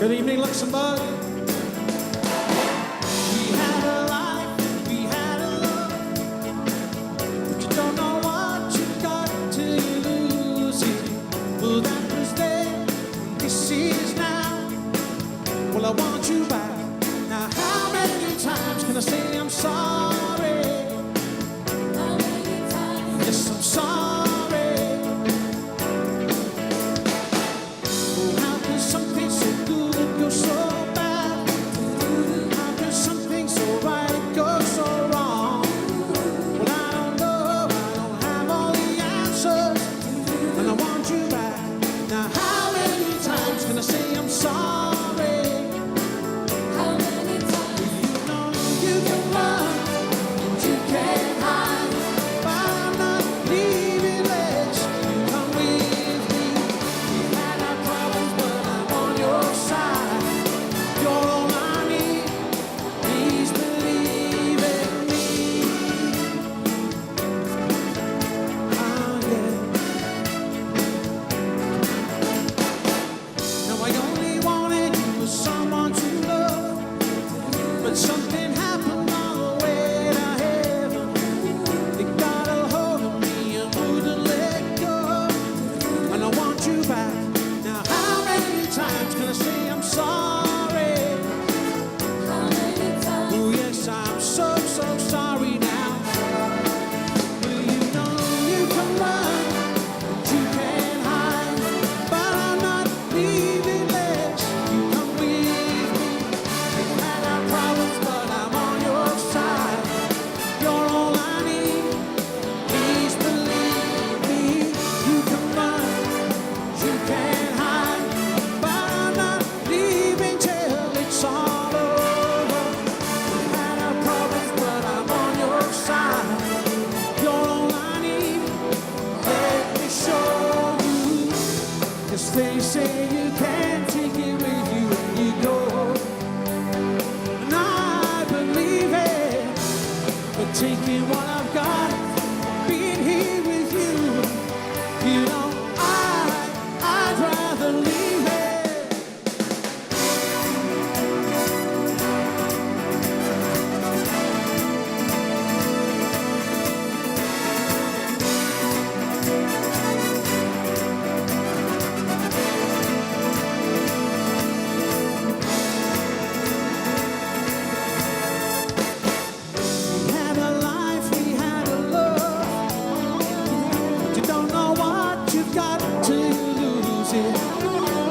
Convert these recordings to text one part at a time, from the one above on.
Good evening, Luxembourg. I want you back. Now how many times can I say I'm sorry? How many times? Yes, I'm sorry. Oh, how can something so good go so bad? How can something so right go so wrong? Well, I don't know, I don't have all the answers, and I want you back. Now how many times can I say I'm sorry? They say you can't take it with you when you go, and I believe it, but taking what I've got, being here with you, you know, I'd rather leave it.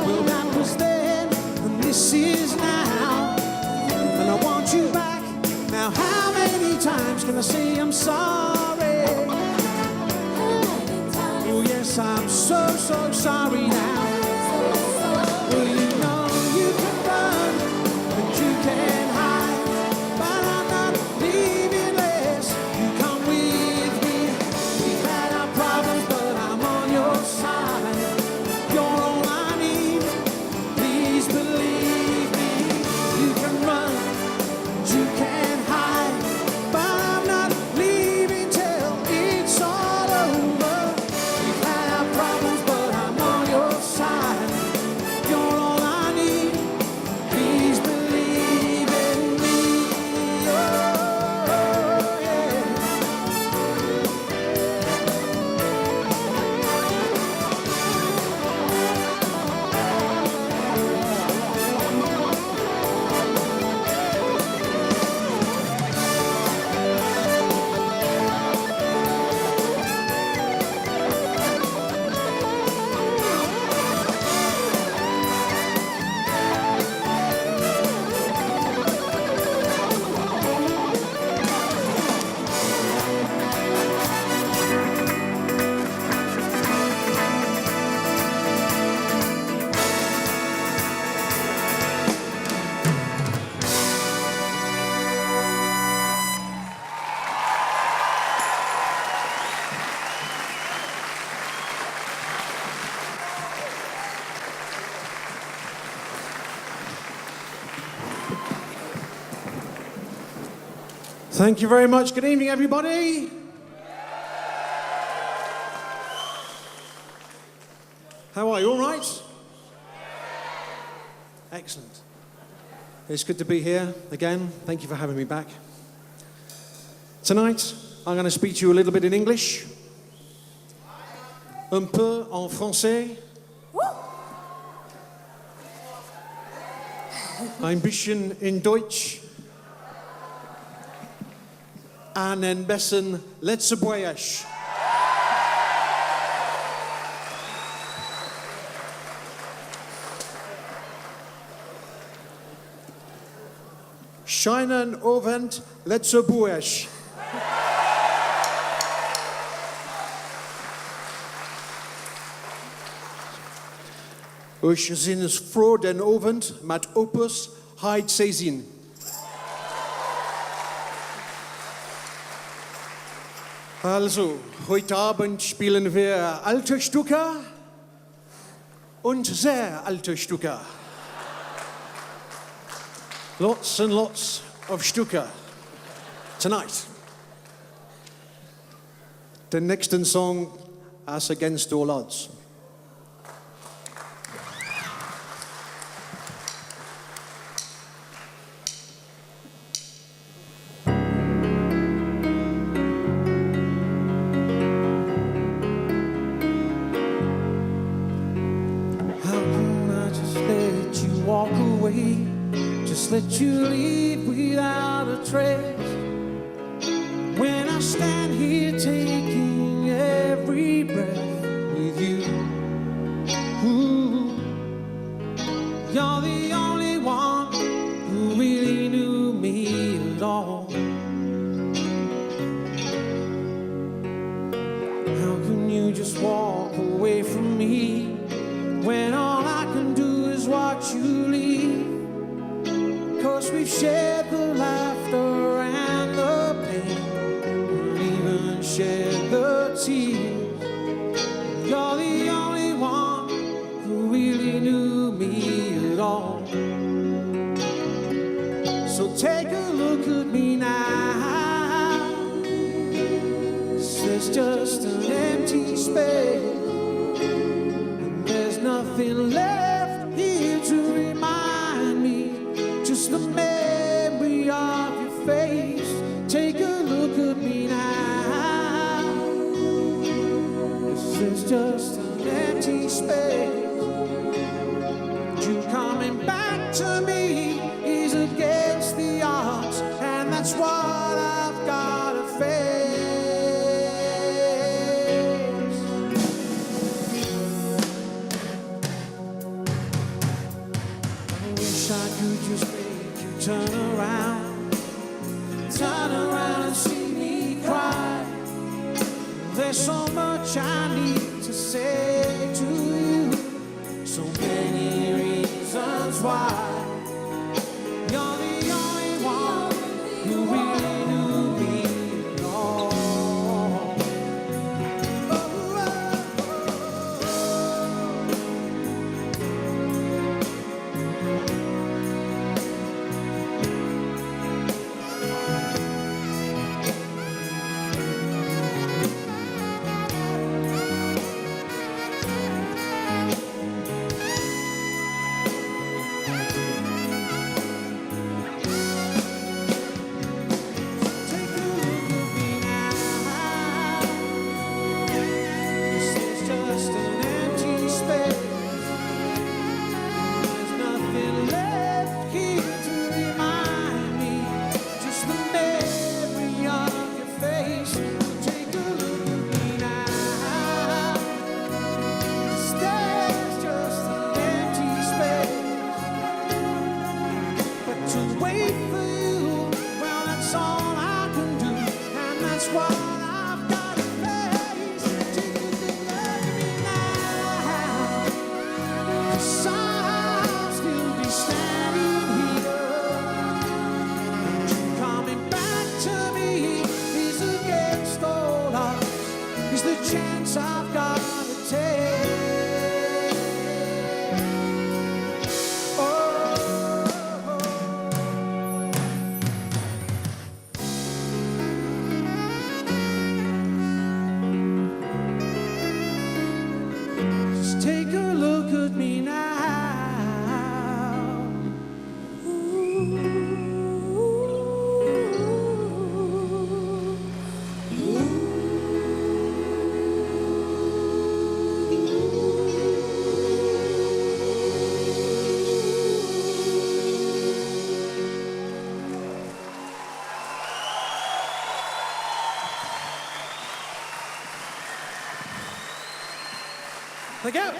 Well, that was then, and this is now, and I want you back. Now how many times can I say I'm sorry? Oh yes, I'm so sorry now. Well, you know you can run, but you can't hide, but I'm not leaving unless you come with me. We've had our problems, but I'm on your side. Thank you very much. Good evening, everybody. How are you? All right? Excellent. It's good to be here again. Thank you for having me back. Tonight, I'm going to speak to you a little bit in English. Un peu en français. Ein bisschen in Deutsch. En een bisschen Letzebuisch. Scheinen Ovent Letzebuisch. Ich sind es froh den Ovent mit Opus Heid Sezin. Also, heute Abend spielen wir alte Stücke und sehr alte Stücke. Lots and lots of Stücke tonight. The next song is Against All Odds. Let you leave without a trace. When I stand here taking every breath with you, ooh, you're the only one who really knew me at all. How can you just walk away from me when all I can do is watch you leave? 'Cause we've shared the laughter and the pain, and even shared the tears. You're the only one who really knew me at all. So take a look at me now. There's just an empty space, and there's nothing left here to remind me. Just the memory of your face. Take a look at me now. This is just an empty space. You coming back to me is against the odds, and that's what I've got to face. I wish I could just turn around and see me cry. There's so much I need to say to you, so many reasons why. You're the only one who really knew me at all. Thank you.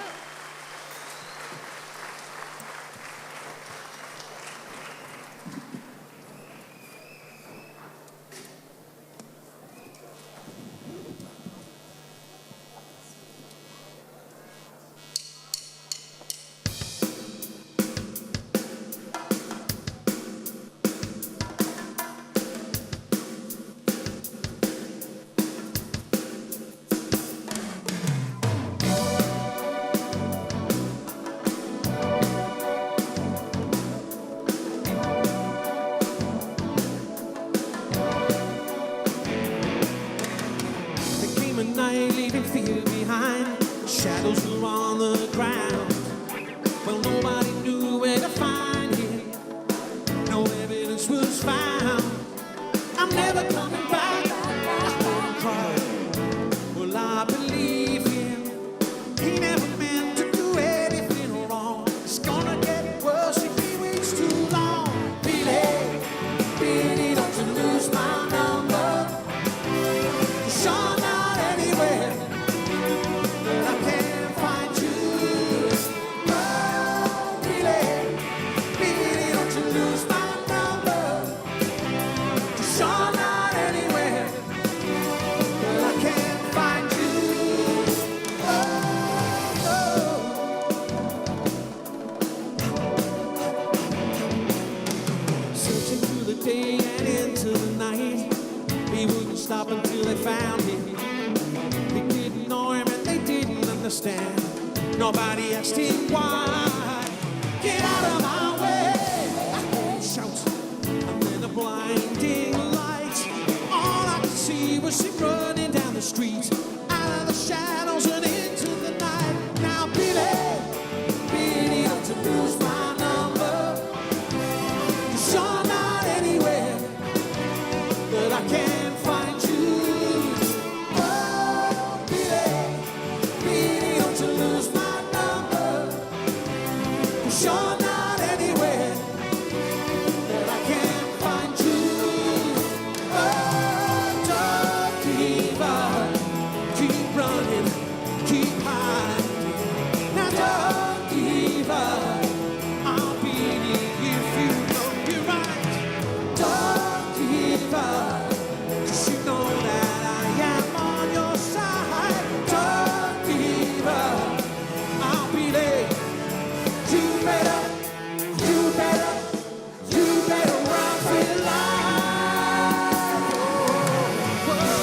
Night, leaving fear behind. Shadows were on the ground. Well, nobody knew where to find him. No evidence was found. I'm never coming back. I cried. Well, I believe him. He never meant to do anything wrong. It's gonna get worse if he waits too long. Billy, Billy, don't you lose my number. Sean, day and into the night, he wouldn't stop until they found him. They didn't know him and they didn't understand. Nobody asked him why. Get out of my way! Shout, and then a blinding light. All I could see was him running down the street, out of the shadows and into the night. Now, Billy, Billy, don't you lose my number. 'Cause you're not anywhere, but I can't find you. Oh, Billy, Billy, don't you lose my number. 'Cause you're not anywhere, but I can't find you. Oh, don't give up. Keep running, keep hiding. Now don't give up. I'll beat it if you know you're right. Don't give up, 'cause you know that I am on your side. Don't give up. I'll be there. You better run for your life. Whoa.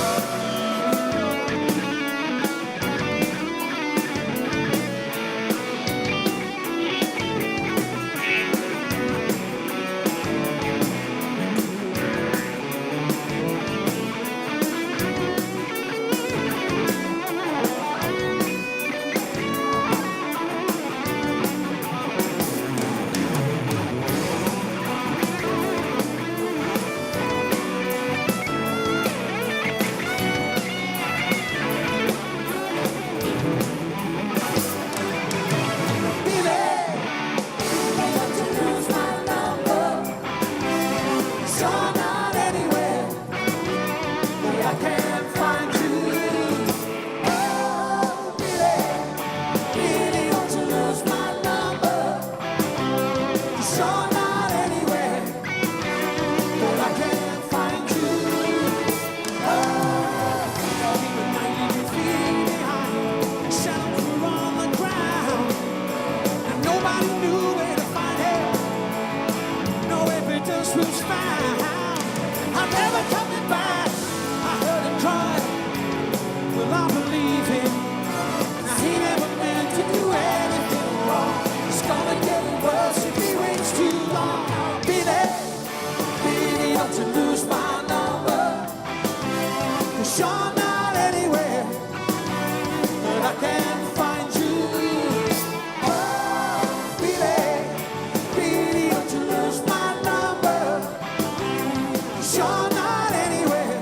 Was found. I'm never coming back. I heard him cry. Well, I believe him. Now he never meant to do anything wrong. It's gonna get worse if he waits too long. Billy, Billy, don't you lose my number. 'Cause you're not anywhere, but I can't find you. Oh, Billy, Billy, don't you lose my number. You're not anywhere,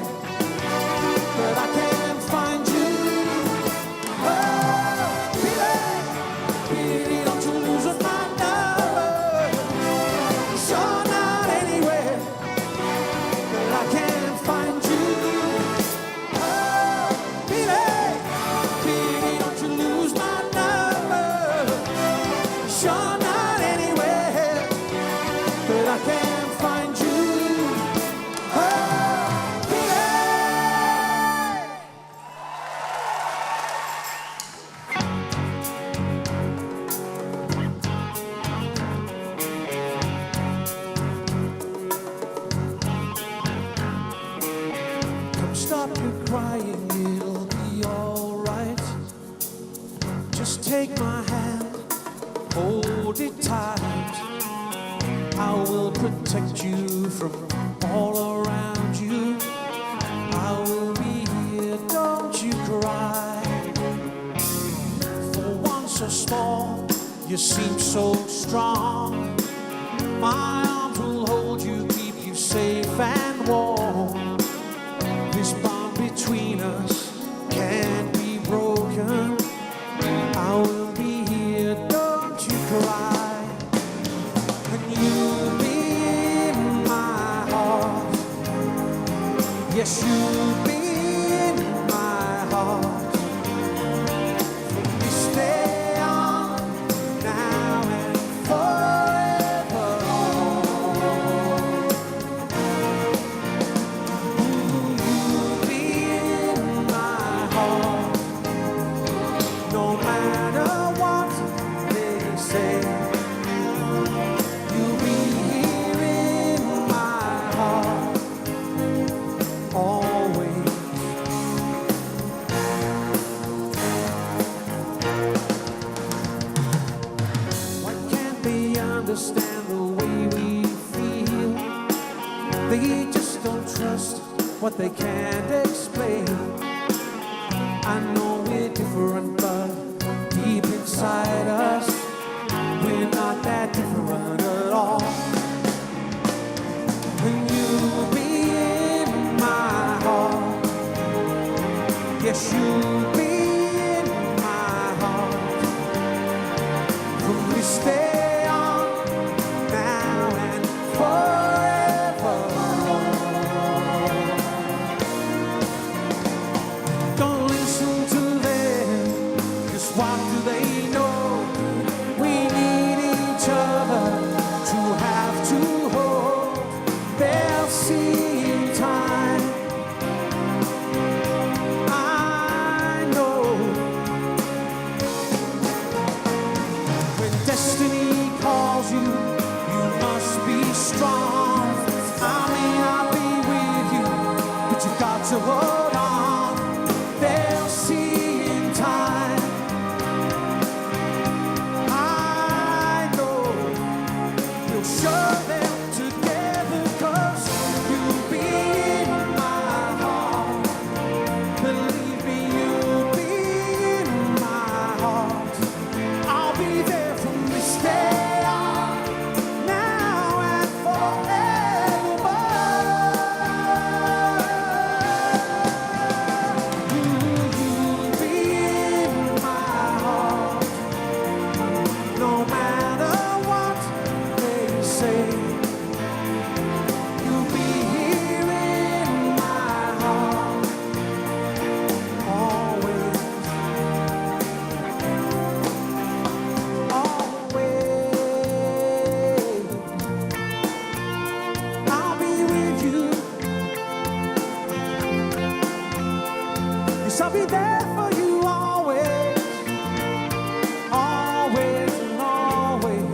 but I can't find you. Oh, Billy, Billy, don't you lose my number. You're not anywhere, but I can't find you. Oh, Billy, Billy, don't you lose my number. stop your crying, it'll be alright. Just take my hand, hold it tight. I will protect you from all around you. I will be here, don't you cry. For one so small, you seem so strong. My arms will hold you, keep you safe and warm. This bond between us can't be broken. I will be here, don't you cry. And you'll be in my heart. Yes, you'll be in my heart. From this day on, now and forever. You'll be in my heart. No matter what they say, you'll be here in my heart always. Why can't they understand the way we feel? They just don't trust what they can't explain. I know we're different, but deep inside us, we're not that different at all. And you'll be in my heart. Yes, you'll be in my heart. From this day on, now and forever. Don't listen to them, 'cause what do they know? We need each other to have to hold. They'll see in time. I know when destiny calls you, you must be strong. I may not be with you, but you got to hold on. They'll see in time. I know you'll show them together, 'cause you'll be in my heart. Believe me, you'll be in my heart. I'll be there from this day on, now and forever. You'll be in my heart. No matter what they say, you'll be here in my heart always, always. I'll be with you. Yes, I'll be there for you always, always and always.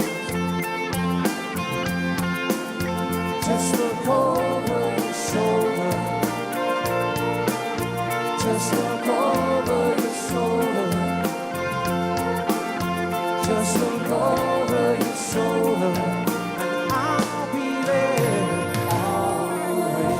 Just look over your shoulder. Just look over your shoulder. Just look over your shoulder, and I'll be there always.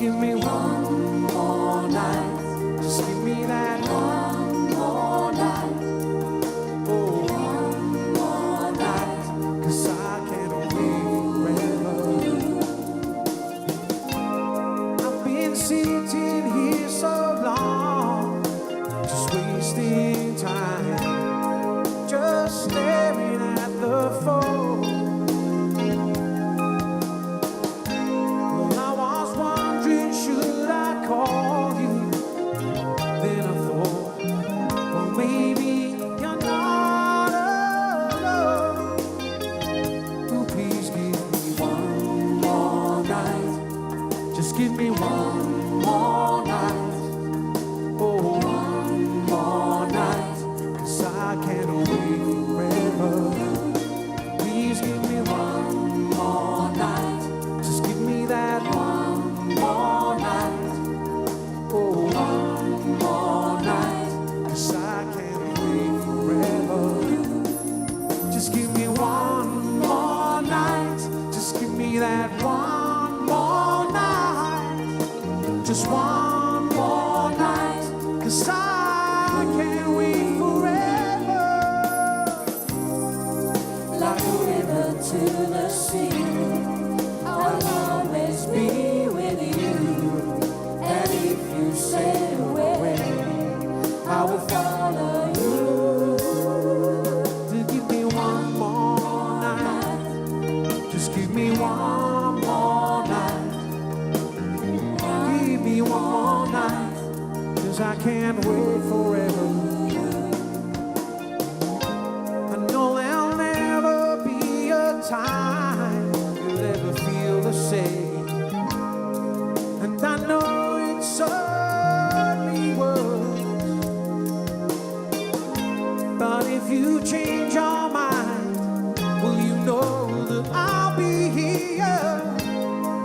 give me one more night. Just give me that one more night. Oh, one more night. 'Cause I can't wait forever. I've been sitting here so long, just wasting time, just staring at the phone. Give me one more night. Oh, one more night. 'Cause I can't wait forever. Please give me one more night. Just give me that one more night. Oh, one more night. 'Cause I can't wait forever. Just give me one more night. Just give me that one more night. Just one more night, 'cause I can't wait forever. Like a river to the sea, I'll always be with you. And if you sail away, I will follow you. To give me one more night, just give me one more night. Give me one more night, 'cause I can't wait forever. I know there'll never be a time you'll ever feel the same, and I know it's certainly worse. But if you change your mind, will you know that I'll be here?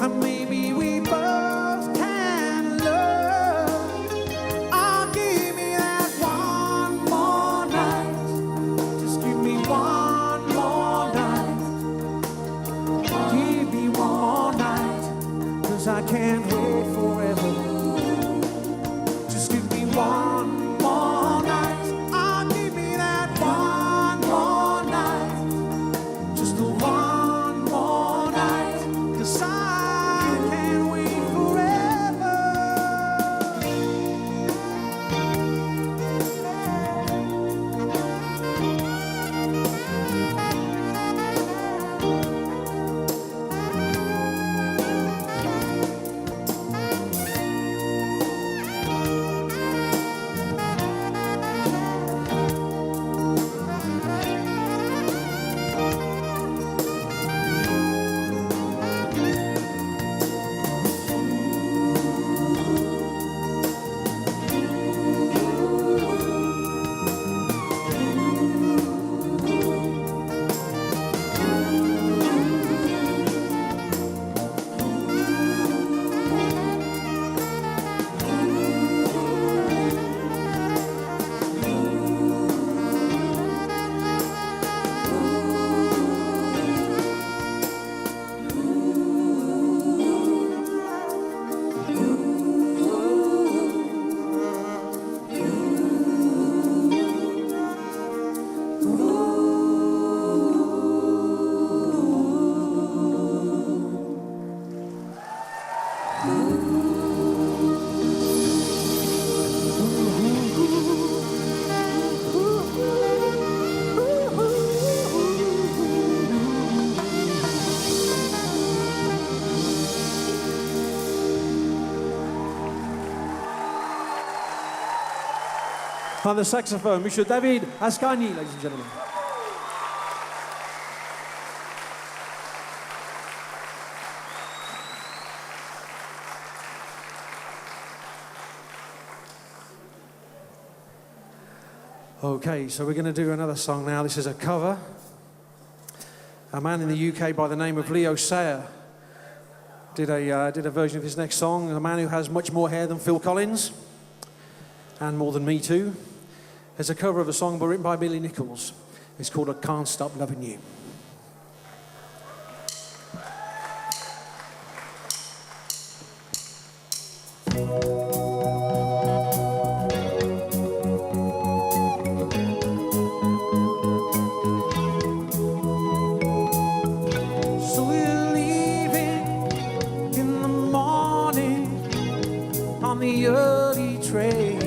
And maybe we both can love. Oh, give me that one more night. Just give me one more night. Give me one more night, 'cause I can't wait forever. Just give me one more night. Oh, give me that one more night. Just the one more night, 'cause I can't wait forever. On the saxophone, Mr. David Ascani, ladies and gentlemen. Okay, so we're going to do another song now. This is a cover. A man in the UK by the name of Leo Sayer did a version of his next song. A man who has much more hair than Phil Collins, and more than me too. It's a cover of a song written by Billy Nichols. It's called I Can't Stop Loving You. So we're leaving in the morning on the early train.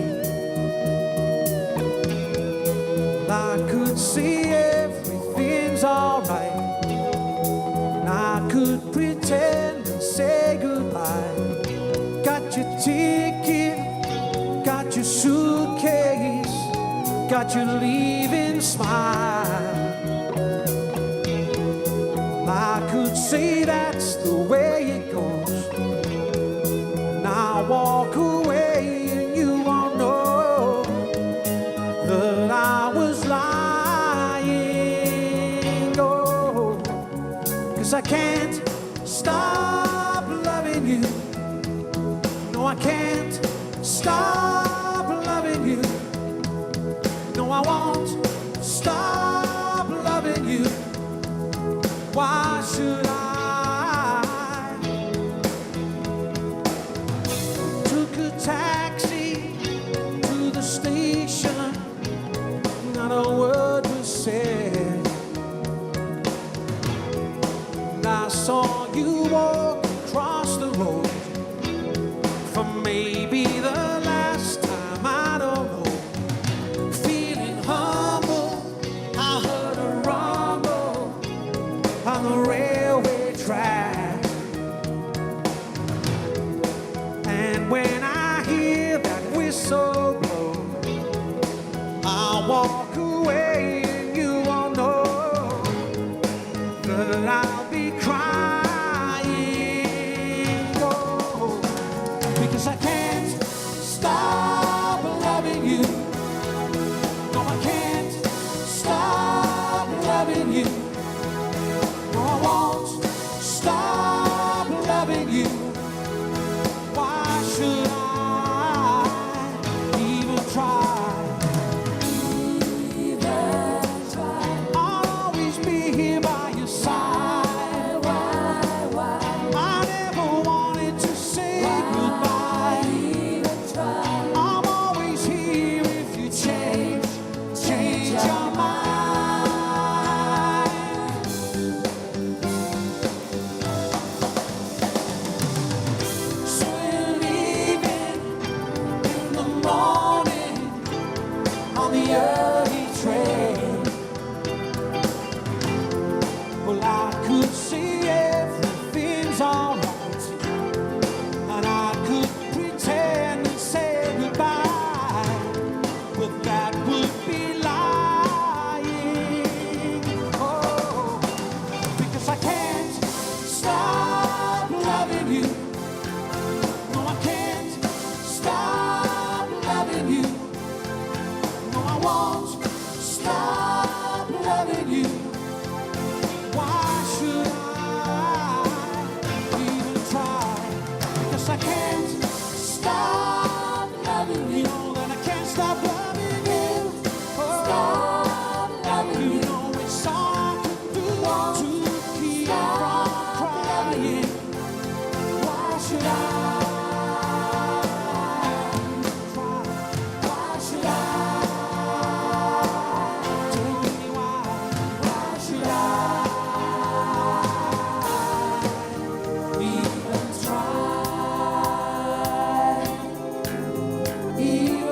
I could see everything's alright, and I could pretend and say goodbye. Got your ticket, got your suitcase, got your leaving smile. I could say that's the way it goes. Now walk away and you won't know that I was lying. Oh, 'cause I can't stop loving you. No, I can't stop loving you. No, I won't stop loving you. Why should I? Took a taxi to the station, not a word was said. And I saw you walk across the road for maybe the last time, I don't know. Feeling humble, I heard a rumble on the railway track. And when I hear that whistle blow, I'll walk away and you won't know that I'll be crying. Oh, because I can't stop loving you. No, I can't stop loving you. No, I won't stop loving you. Why should I even try? I'll always be here by your side. I never wanted to say goodbye. I'm always here if you change your mind. So we're leaving in the morning on the early train. Well, I could see everything's alright, and I could pretend and say goodbye, but that would be lying. Oh, because I can't stop loving you. No, I can't stop loving you. No, I won't stop loving you. Why should I even try? Because I can't stop loving you. You know that I can't stop loving you. Oh, you know it's hard to do to keep from crying. Why should I try? Why should I? Tell me why. Why should I even try? Even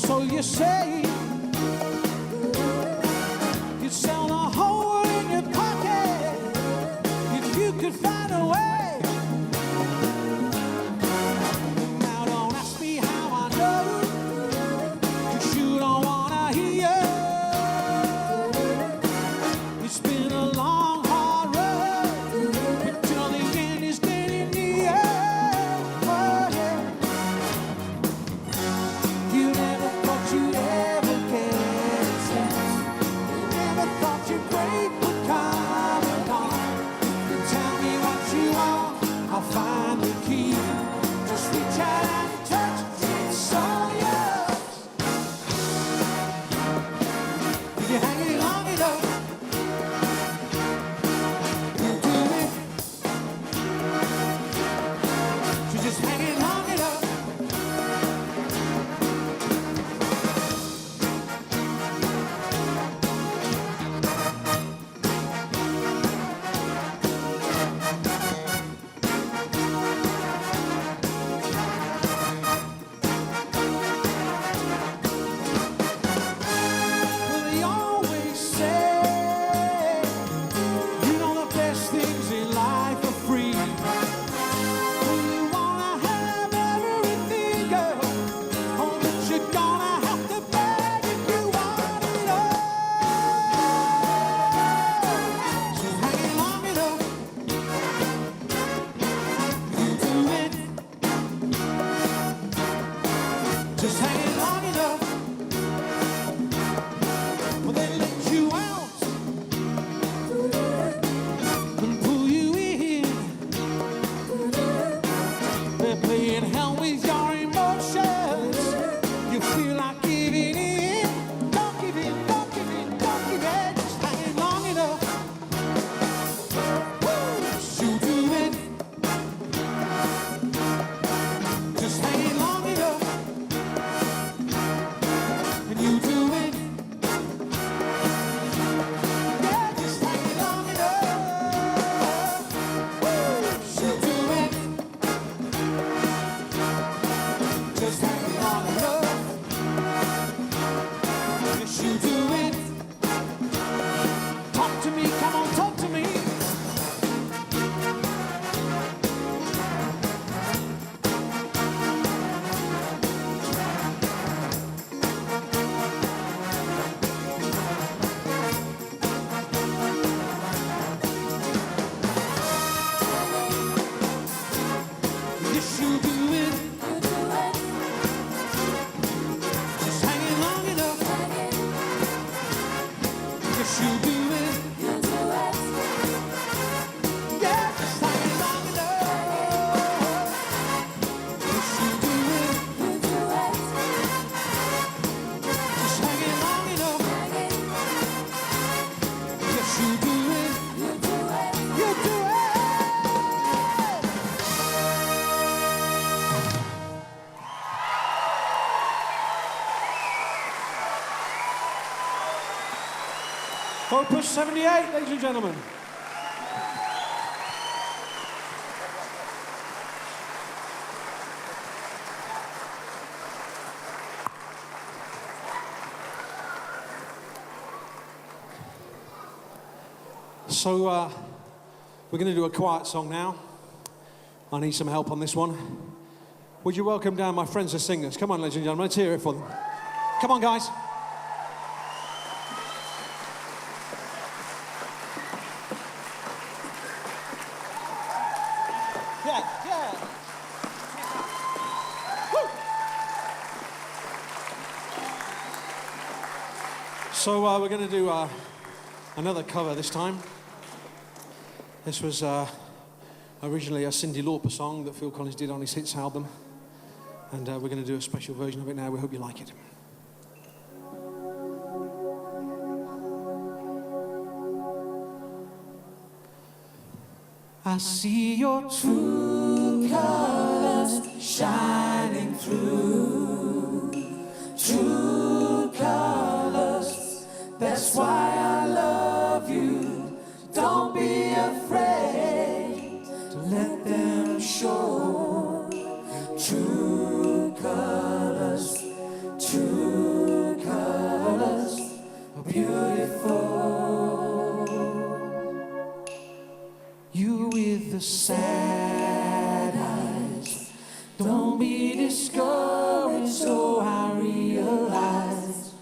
So you say you'd sell the whole world in your pocket if you could find a way. Now don't ask me how I know, 'cause you don't wanna hear. It's been a long, hard road, until the end is getting near. Oh, yeah. You never thought you'd ever get a chance. You never thought your break would come along. You tell me what you want, I'll find the key. Just reach out and touch, it's all yours. If you hang it long enough, you do it. So just hang it long enough. Well, they always say, you know, the best things in life are free. Well, you wanna have everything, girl. Oh, but you're gonna have to beg if you want it all. So hang it long enough. You do it. Just hang it long enough. Well, they let you out and pull you in. They're playing hell with your emotions. You feel like giving in. Don't give in, don't give in, don't give in. Just hang it long enough. Woo! You do it. Just hang it long enough. And you do it. Yeah, just hang it long enough. Woo! You do it. Just hang it long enough. Yes, you do it. Talk to me, come on, talk to me. Yes, you do it. Just hang it long enough. Yes, you do it. Yeah, just hang it long enough. Yes, you do it. Just hang it long enough. Yes, you do it. You do it. Opus 78, ladies and gentlemen. So we're going to do a quiet song now. I need some help on this one. Would you welcome down my friends the singers? Come on, ladies and gentlemen, let's hear it for them. Come on, guys. Yeah, yeah. Woo! So we're going to do another cover this time. This was originally a Cyndi Lauper song that Phil Collins did on his Hits album. And we're going to do a special version of it now. We hope you like it. I see your true colors shining through. True colors, that's why I love you. Don't be afraid to let them show. True colors, true the sad eyes. Don't be discouraged, oh, I realize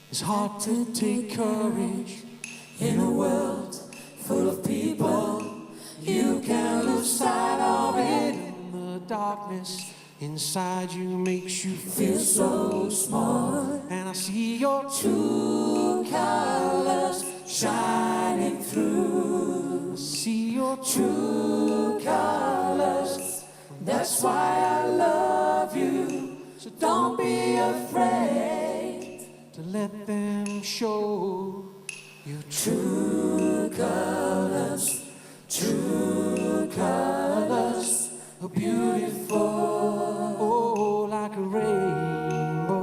it's hard to take courage in a world full of people. You can lose sight of it, and the darkness inside you makes you feel so small. And I see your true colors shining through. I see your true colors. That's why I love you. So don't be afraid to let them show your true colors. True colors are beautiful, oh, like a rainbow.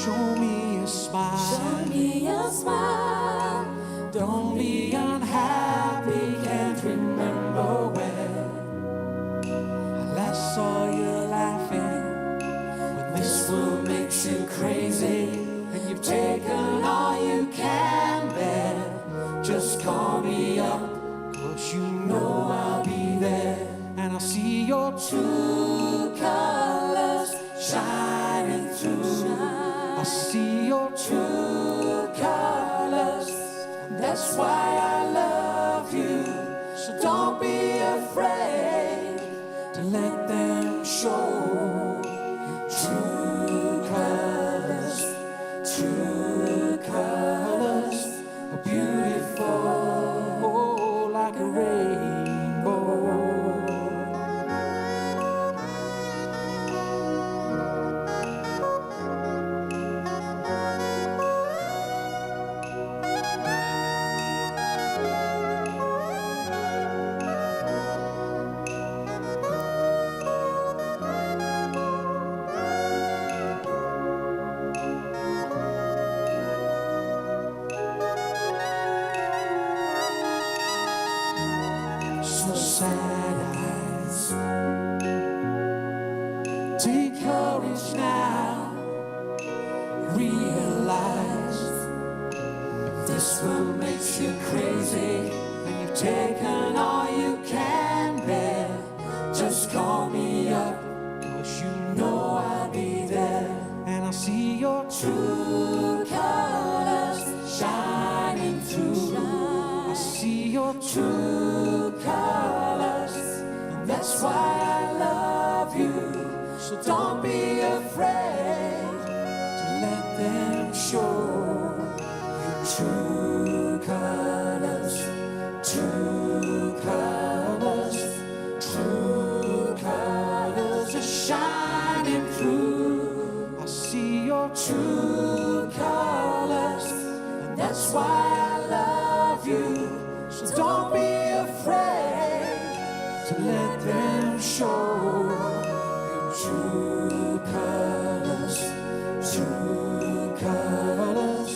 Show me a smile. Show me a smile. Don't be unhappy, can't remember when I last saw you laughing. This world makes you crazy, and you've taken all you can bear. Just call me up, 'cause you know I'll be there. And I see your true colors shining through. I see your true colors. That's why I love you. So don't be afraid to let them show. True colors are beautiful, oh, like a rainbow. So sad eyes, take courage now. Realize this world makes you crazy, and you've taken all you can bear. Just call me up, 'cause you know I'll be there. And I see your true colors shining through. I see your true colors, and that's why I love you. So don't be afraid to let them show your true colors. True colors, true colors are shining through. I see your true colors, and that's why I love you. So don't be afraid to let them show your true colors. True colors,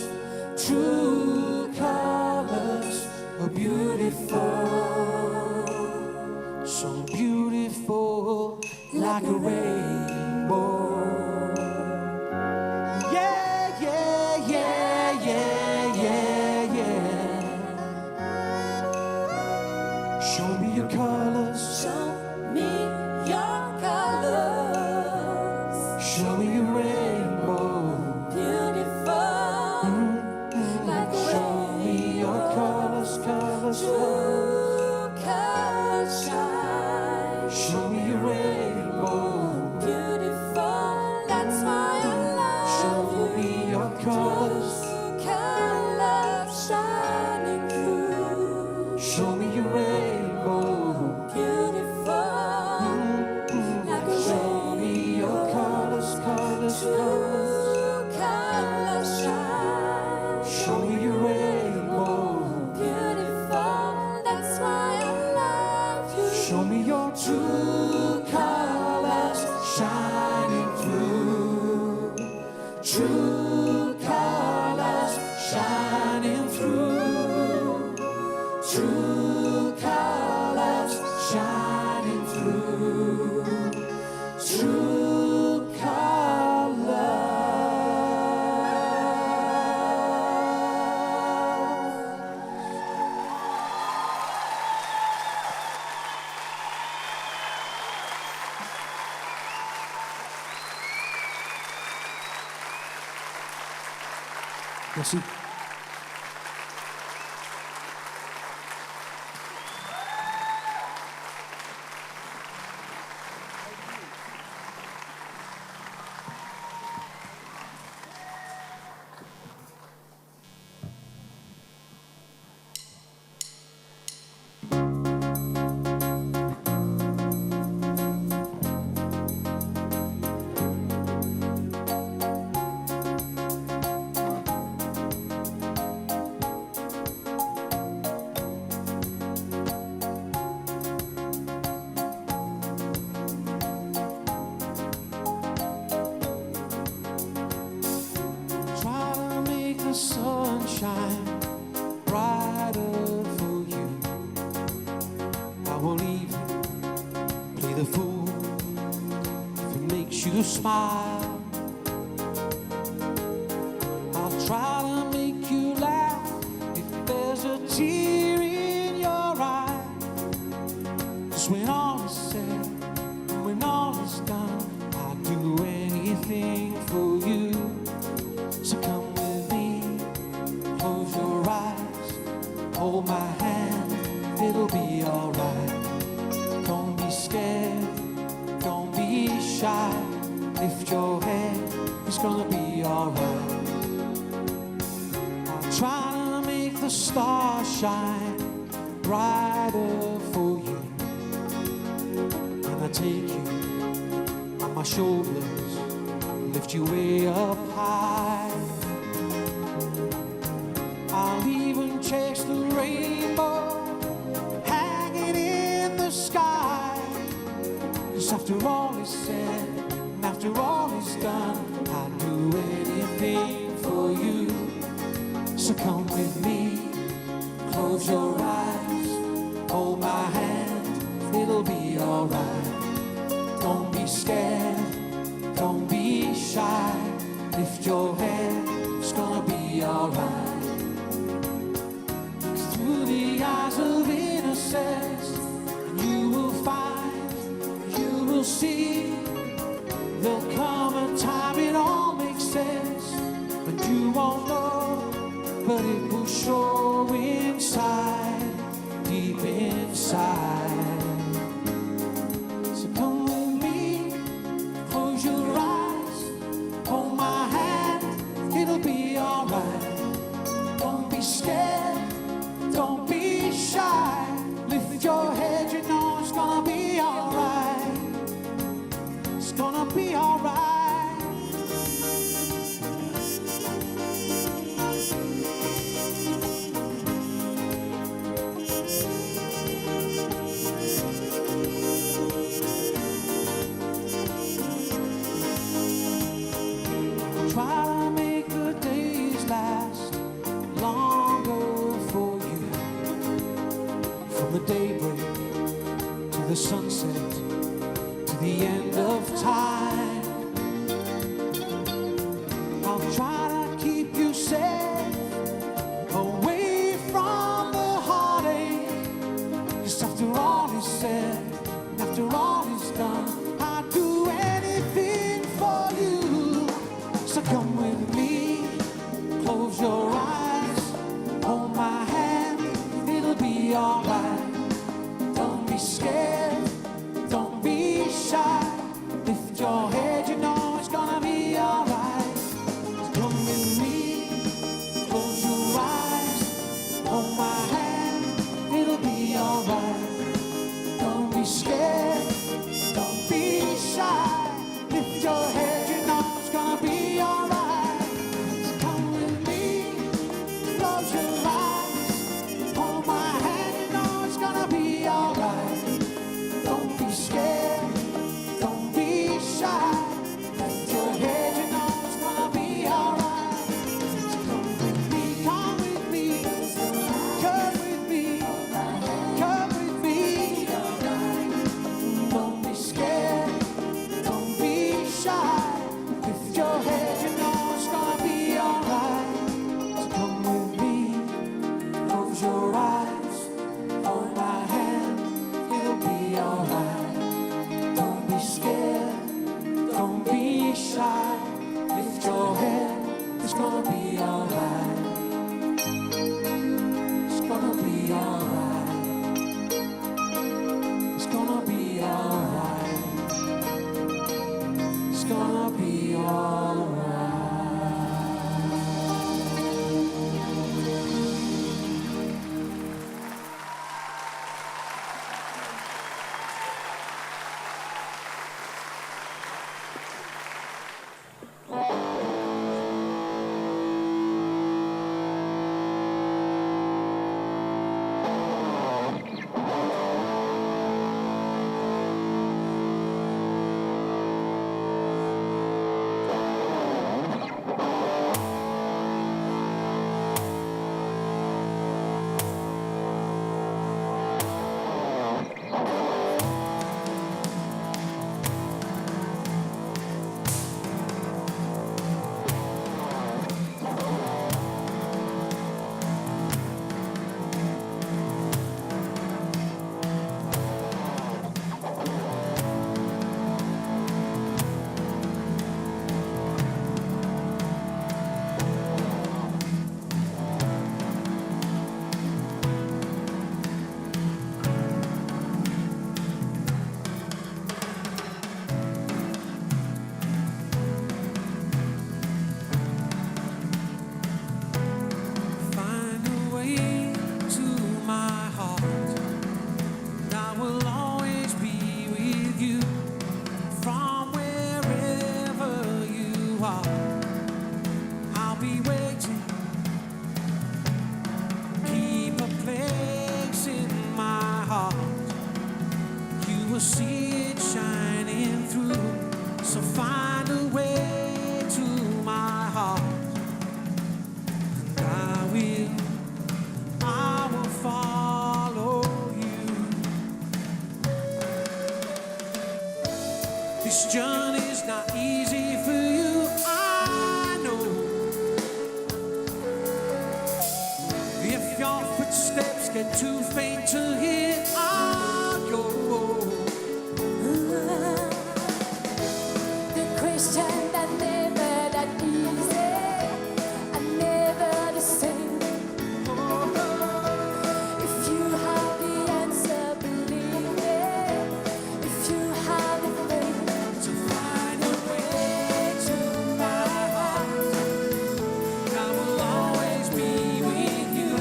true colors are beautiful, so beautiful, like a rainbow. Yeah, yeah, yeah, yeah, yeah, yeah. Show me your colors. Show me your colors. Show me your rainbow. Beautiful, like a Show me your colors, colors, colors. true colors shine. Show me your rainbow. Beautiful, Merci. Try to make the sunshine brighter for you. I will even play the fool if it makes you smile. I'll try to make you laugh if there's a tear in your eye. 'Cause when all is said, when all is done, I'll do anything for you. So come with me, close your eyes, hold my hand, it'll be alright. Don't be scared, don't be shy, lift your head, it's gonna be alright. I'll try to make the stars shine brighter for you. And I take you on my shoulders, lift you way up high. I'll even chase the rainbow hanging in the sky. 'Cause after all is said and after all is done, I'd do anything for you. So come with me, close your eyes, hold my hand, it'll be alright. Don't be scared, don't be shy, lift your head, it's gonna be alright. Through the eyes of innocence, you will find, you will see, there'll come a time it all makes sense, and you won't know, but it will show inside, deep inside. So come with me, close your eyes, hold my hand, it'll be alright. Don't be scared, don't be shy, lift your head, you know it's gonna be alright. It's gonna be alright. Try to make the days last longer for you. From the daybreak to the sunset, to the end of time, I'll try to keep you safe, away from the heartache. 'Cause after all is said, after all is done, I'd do anything for you. So come with me, close your eyes, hold my hand, it'll be alright. Don't be scared, don't be shy, lift your head, you know it's gonna be alright. So come with me, close your eyes, hold my hand, it'll be alright. Don't be scared, don't be shy, lift your head, you know it's gonna be alright. So come with me, close your eyes, hold my hand, you know it's gonna be alright. Don't be scared, don't be shy, lift your head, you know it's gonna be alright. So come with me, come with me, come with me, come with me. Don't be scared, don't be shy, lift your head, you know it's gonna be alright. So come with me, close your eyes, hold my hand, it'll be alright. Don't be scared, don't be shy, lift your head, It's gonna be alright. It's gonna be alright. It's gonna be alright. It's gonna be alright. Find a way to my heart. I will always be with you from wherever you are. I'll be waiting. Keep a place in my heart. You will see it shining through. So find a way to my heart. I will follow you. This journey's not easy for you, I know. If your footsteps get too faint to hear, I'll go. The Christian that never that easy, and never the same. If you have the answer, believe it. If you have the faith To find a way to my heart, I will always be with you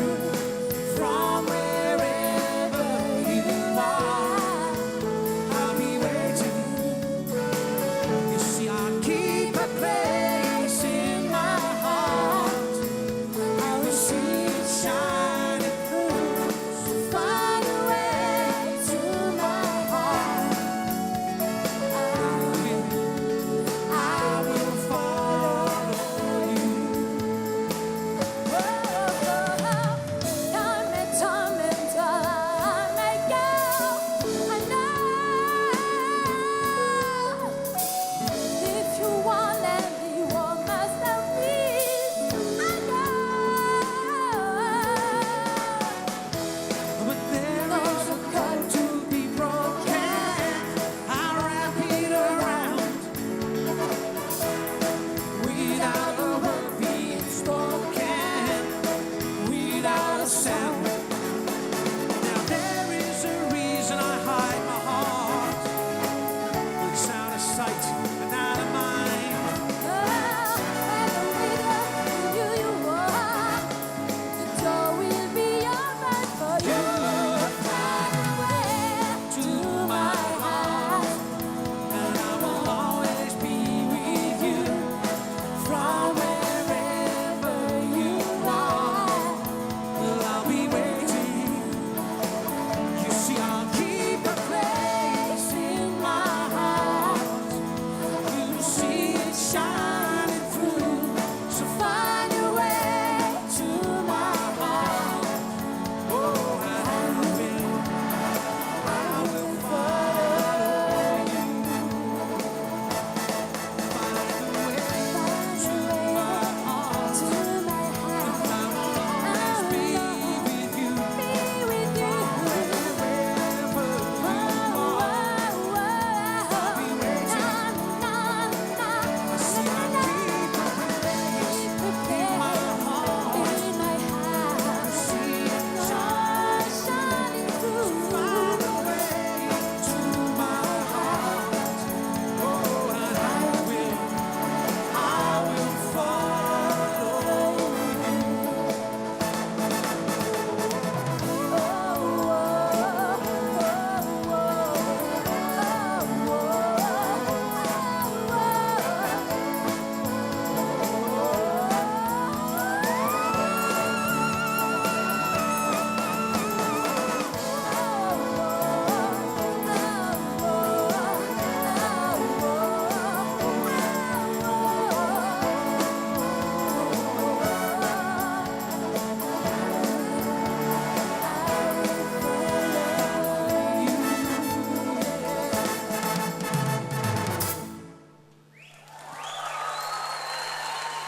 from wherever you are. I'll be waiting. You see, I keep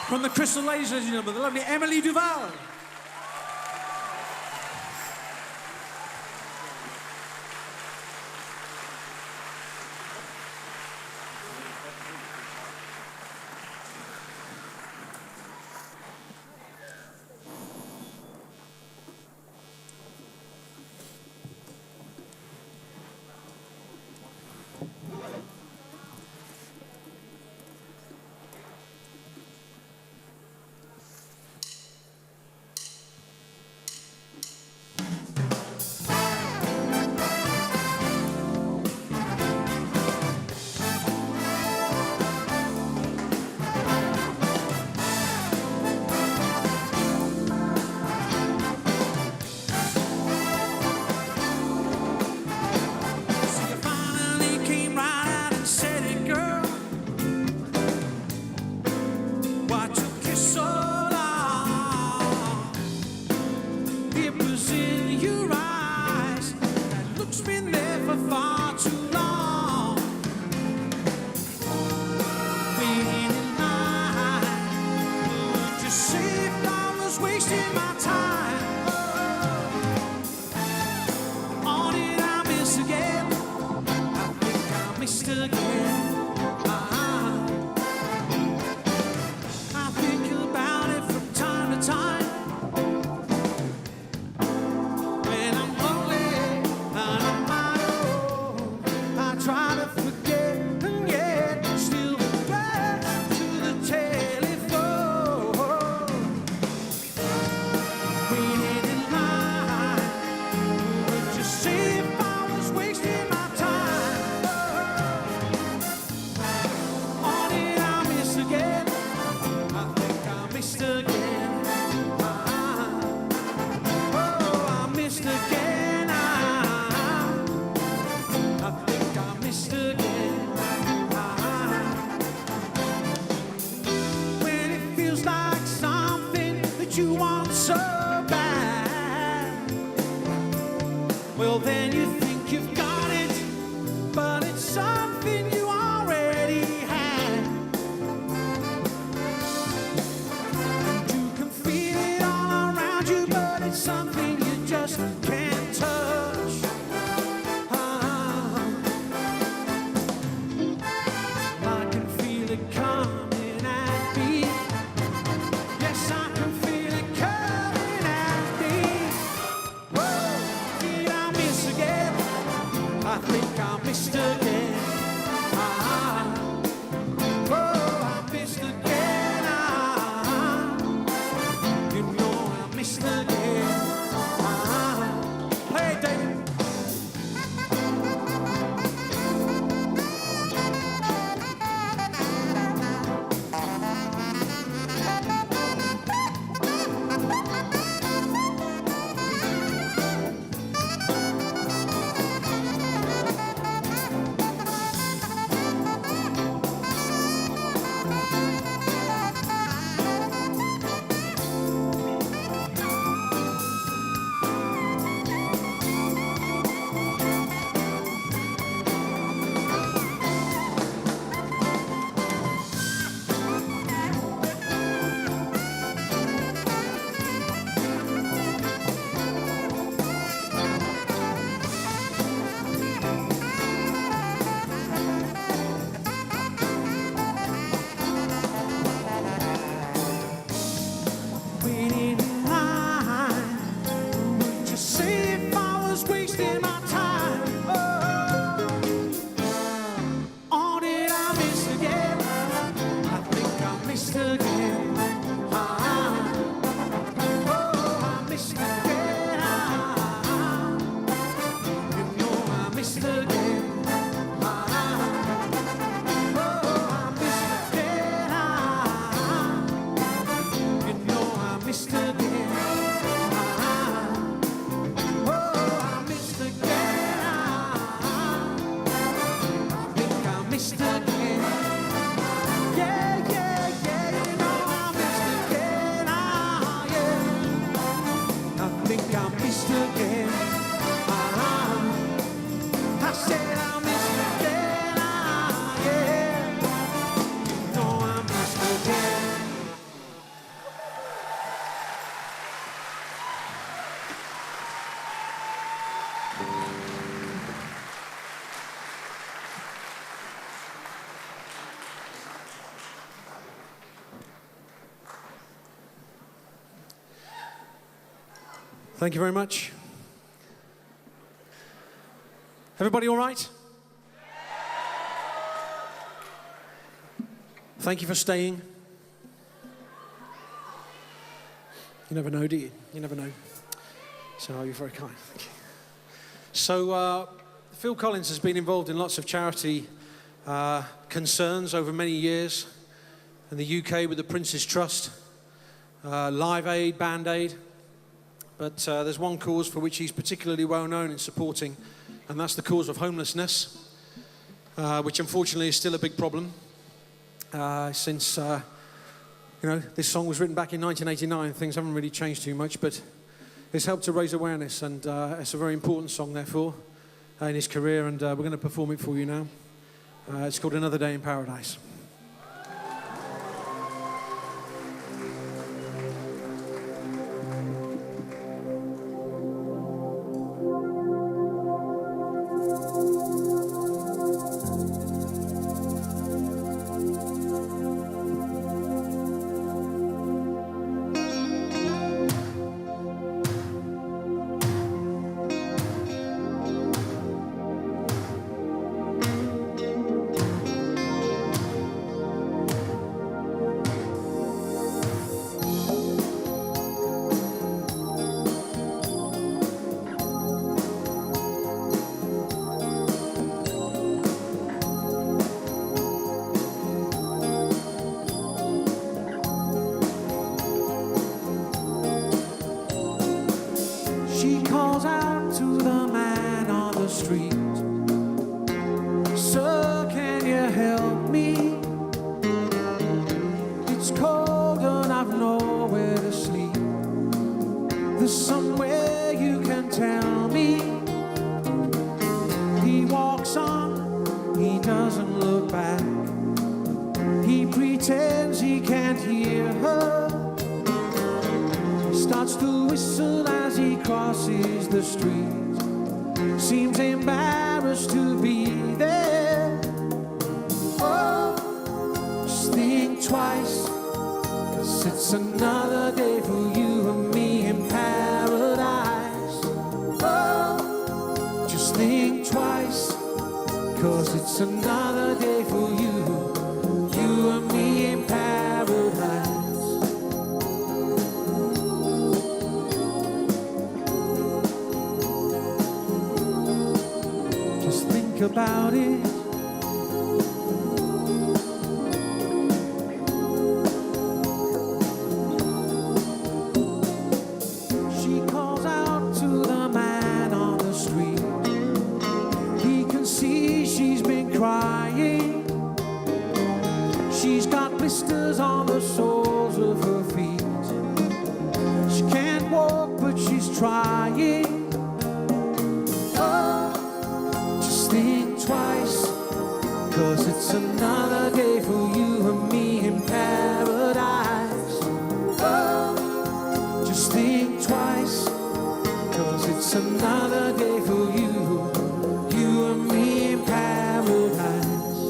From the Crystal Ladies, ladies and gentlemen, the lovely Emily Duval. Well, then you think you've got it, but it's something you already had. You can feel it all around you, but it's something you just can't touch. I can feel it coming at me. Yes, I can feel it coming at me. Whoa, did I miss again? Thank you very much. Everybody all right? Thank you for staying. You never know, do you? You never know. So you're very kind. Thank you. So Phil Collins has been involved in lots of charity concerns over many years. In the UK with the Prince's Trust, Live Aid, Band Aid. But there's one cause for which he's particularly well known in supporting, and that's the cause of homelessness, which unfortunately is still a big problem. Since this song was written back in 1989, things haven't really changed too much, but it's helped to raise awareness, and it's a very important song, therefore, in his career, and we're going to perform it for you now. It's called Another Day in Paradise. She calls out to the man on the street, "Sir, can you help me? It's cold and I've nowhere to sleep. There's somewhere you can tell me." He walks on, he doesn't look back. He pretends he can't hear her. Starts to whistle as he crosses the street. Seems embarrassed to be there. Oh, just think twice, 'cause it's another day for you and me in paradise. Oh, just think twice, 'cause it's another day for you and me in paradise. About it. She calls out to the man on the street. He can see she's been crying. She's got blisters on the soles of her feet. She can't walk, but she's trying. Think twice, 'cause it's another day for you and me in paradise. Oh, just think twice, 'cause it's another day for you and me in paradise.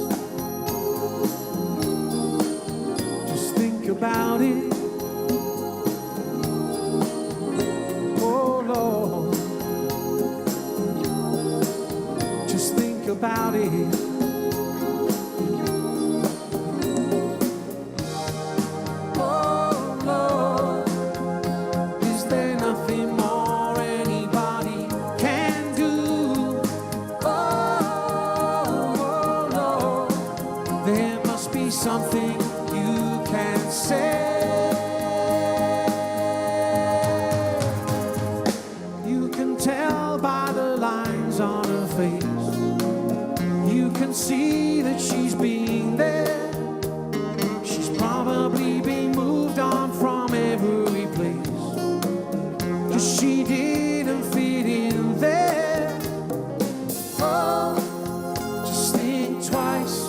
Just think about it. Oh Lord, about it. Oh Lord, is there nothing more anybody can do? Oh Lord, there must be something you can say. You can tell by the lines on her face. You can see that she's been there. She's probably been moved on from every place, 'cause she didn't fit in there. Oh, just think twice,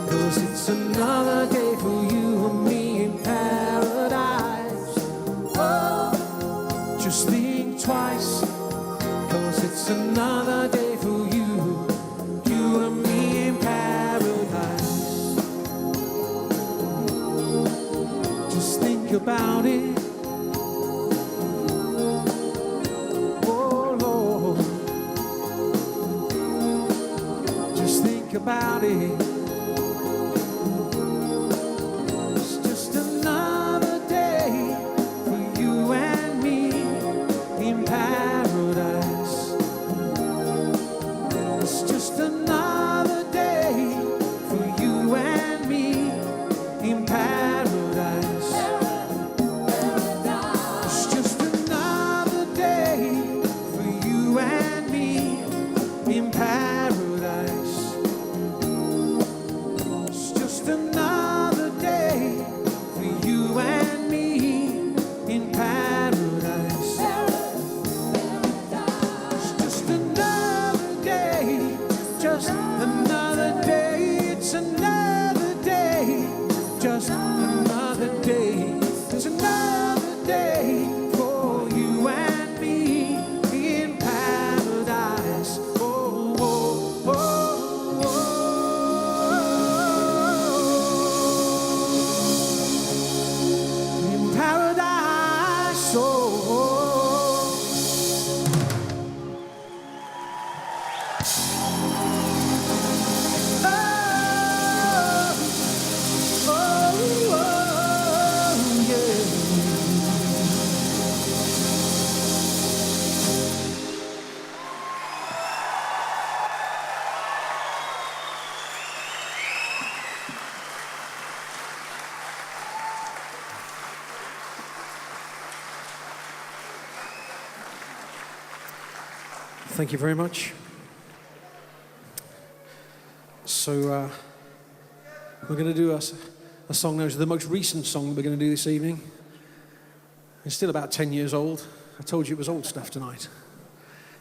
'cause it's another day for you and me in paradise. Oh, just think twice, 'cause it's another day for you and me in paradise. Just think about it. body. It's just another day for you and me in paradise. It's just another day for you and me in paradise. It's just another day for you and me in paradise. It's just another day for you and me in paradise. It's just another day, just another day. It's another day, just another day. It's another day for you and me in paradise. Oh, oh, oh, oh. In paradise. Oh, oh. Thank you very much. So we're going to do a song now. It's the most recent song that we're going to do this evening. It's still about 10 years old. I told you it was old stuff tonight.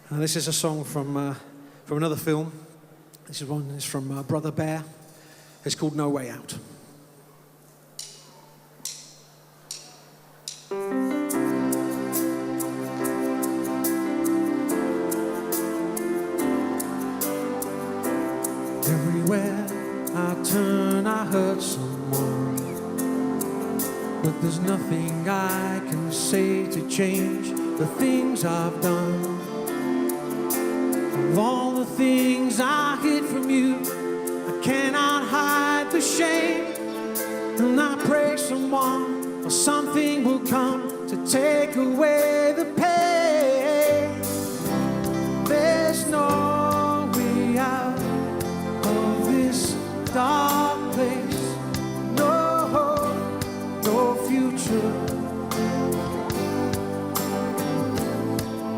This is a song from another film. This is one. It's from Brother Bear. It's called No Way Out. Everywhere I turn, I hurt someone, but there's nothing I can say to change the things I've done. Of all the things I hid from you, I cannot hide the shame. And I pray someone or something will come to take away the pain. There's no way out of this dark place, no hope, no future.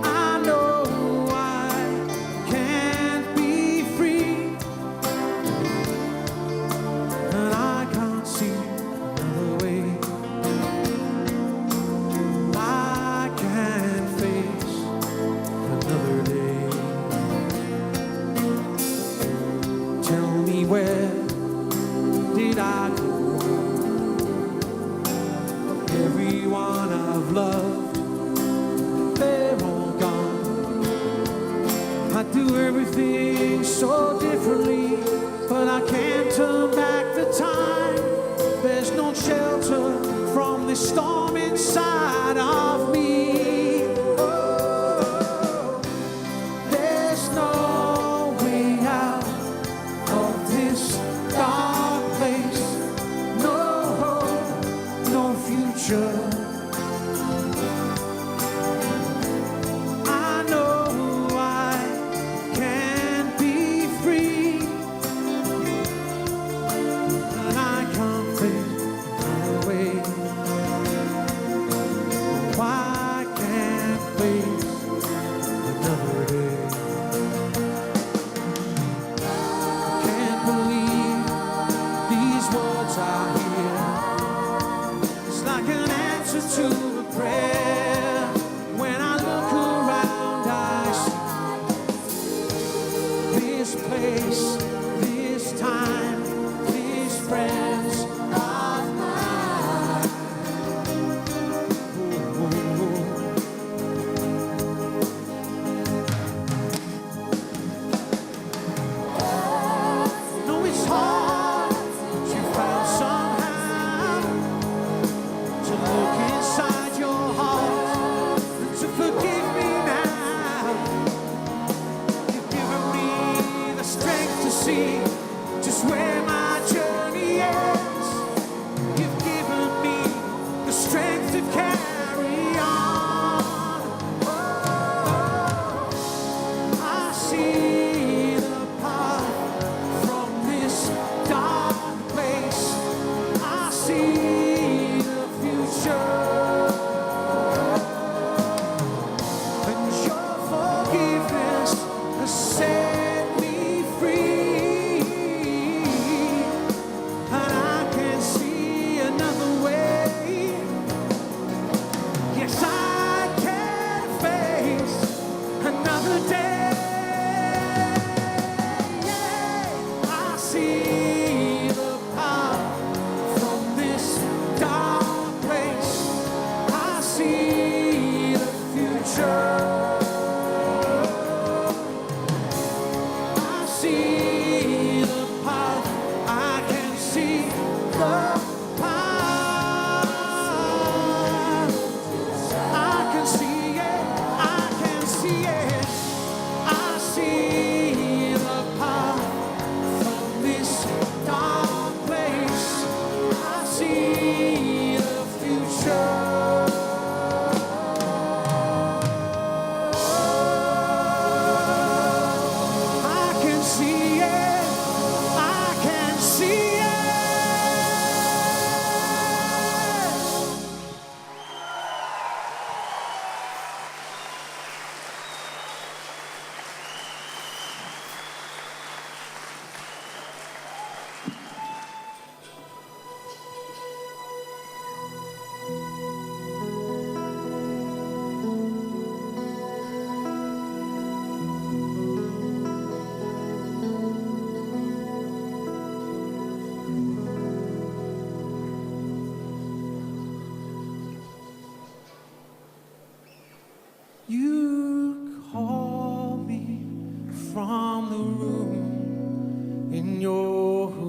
I know I can't be free, and I can't see another way. I can't face another day. Tell me, where did I go? Everyone I've loved, they're all gone. I do everything so differently, but I can't turn back the time. There's no shelter from this storm inside of me. Oh, there's no way out of this dark place, no hope, no future. I know I can't be free, and I can't face my way. Why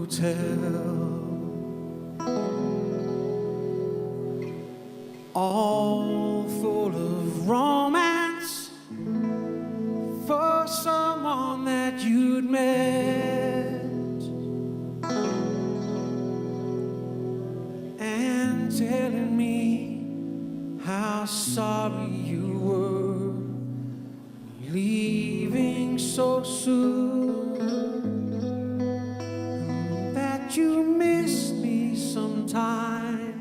hotel, all full of romance for someone that you'd met, and telling me how sorry you were leaving so soon, that you miss me sometimes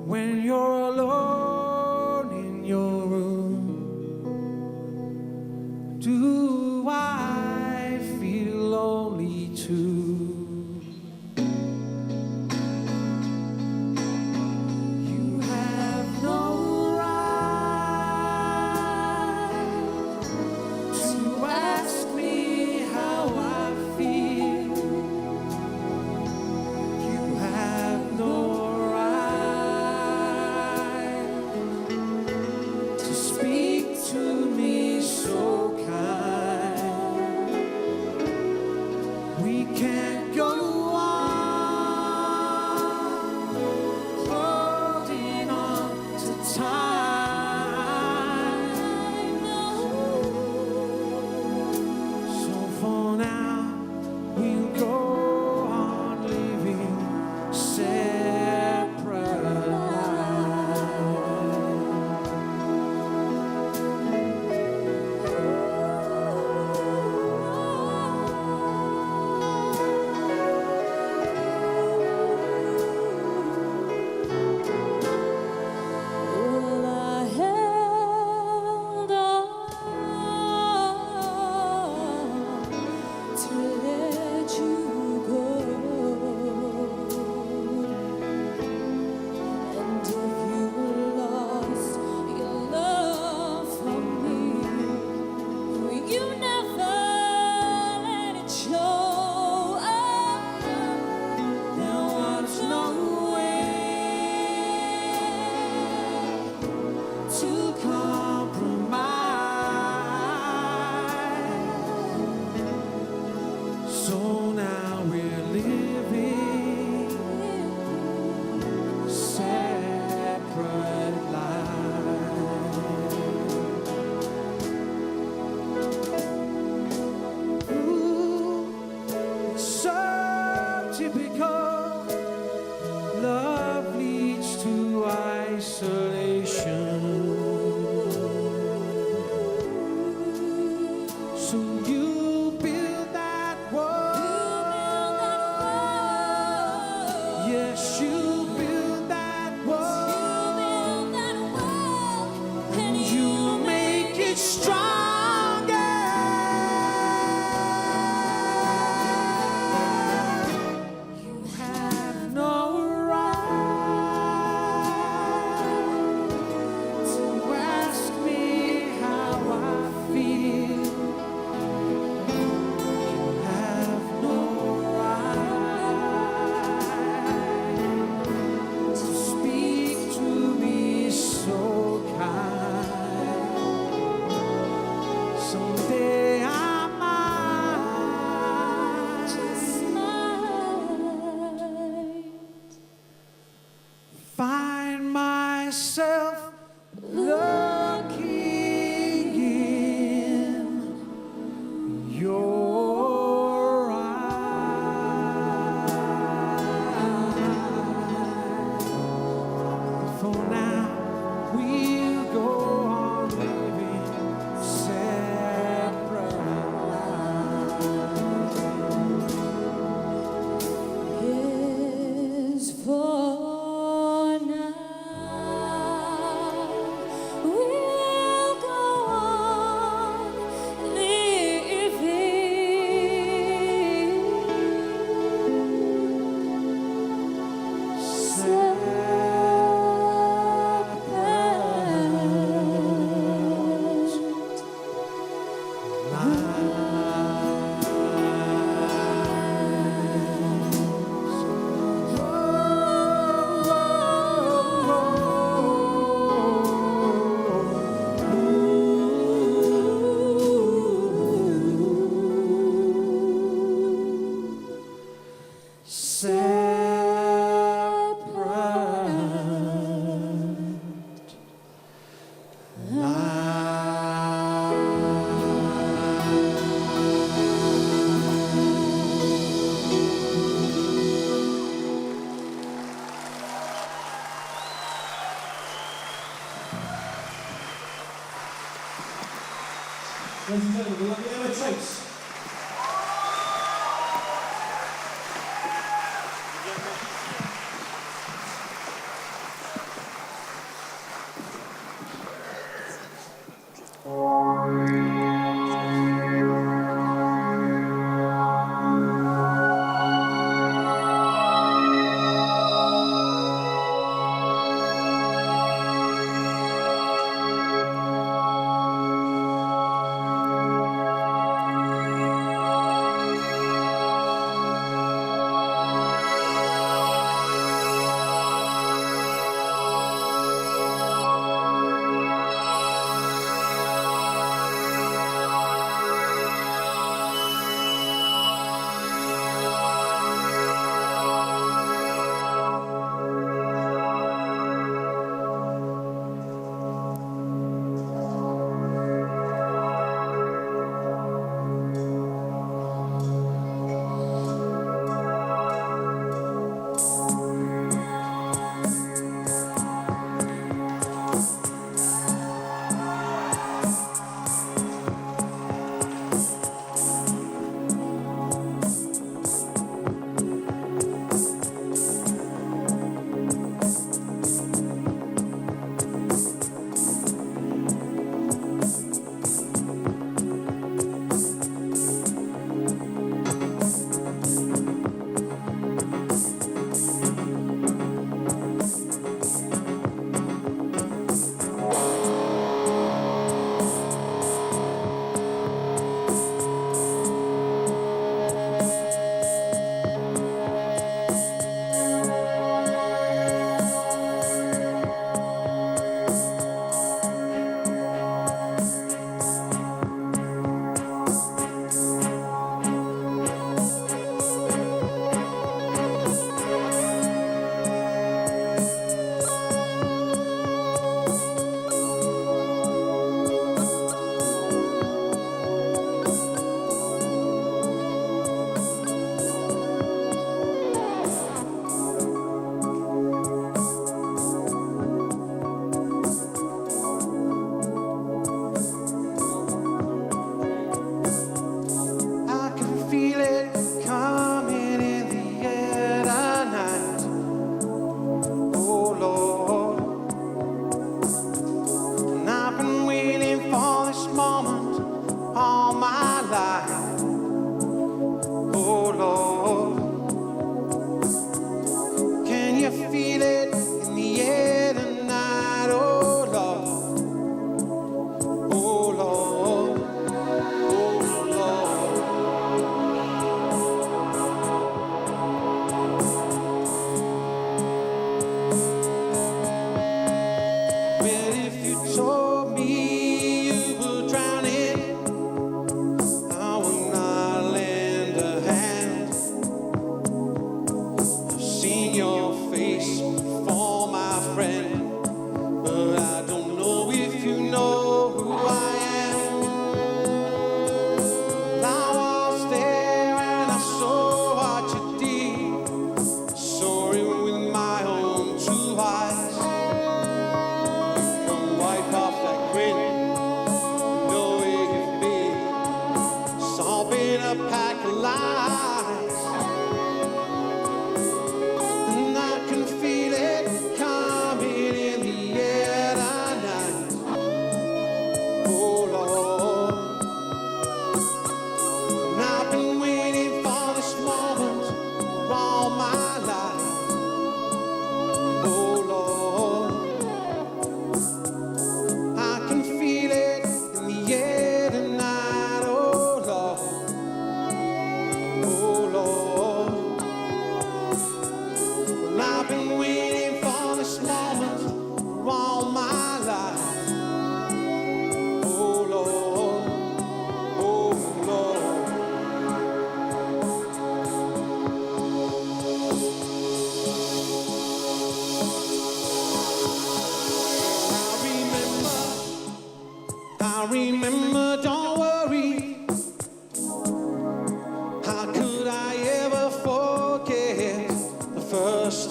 when you're alone in your room. Do I feel lonely too? You have no right to ask me how I feel. You have no right to speak to me so kind. We can't go on holding on to time. So for now, we'll go on living separate lives.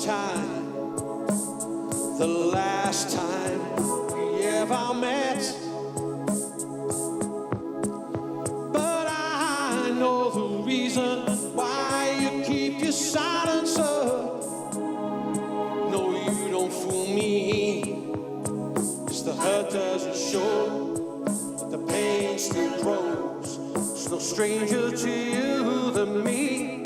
first time, the last time we ever met. But I know the reason why you keep your silence up. No, you don't fool me. It's the hurt doesn't show, but the pain still grows. It's no stranger to you than me.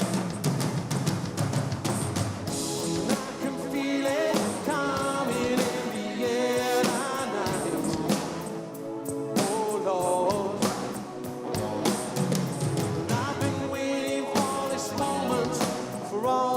For all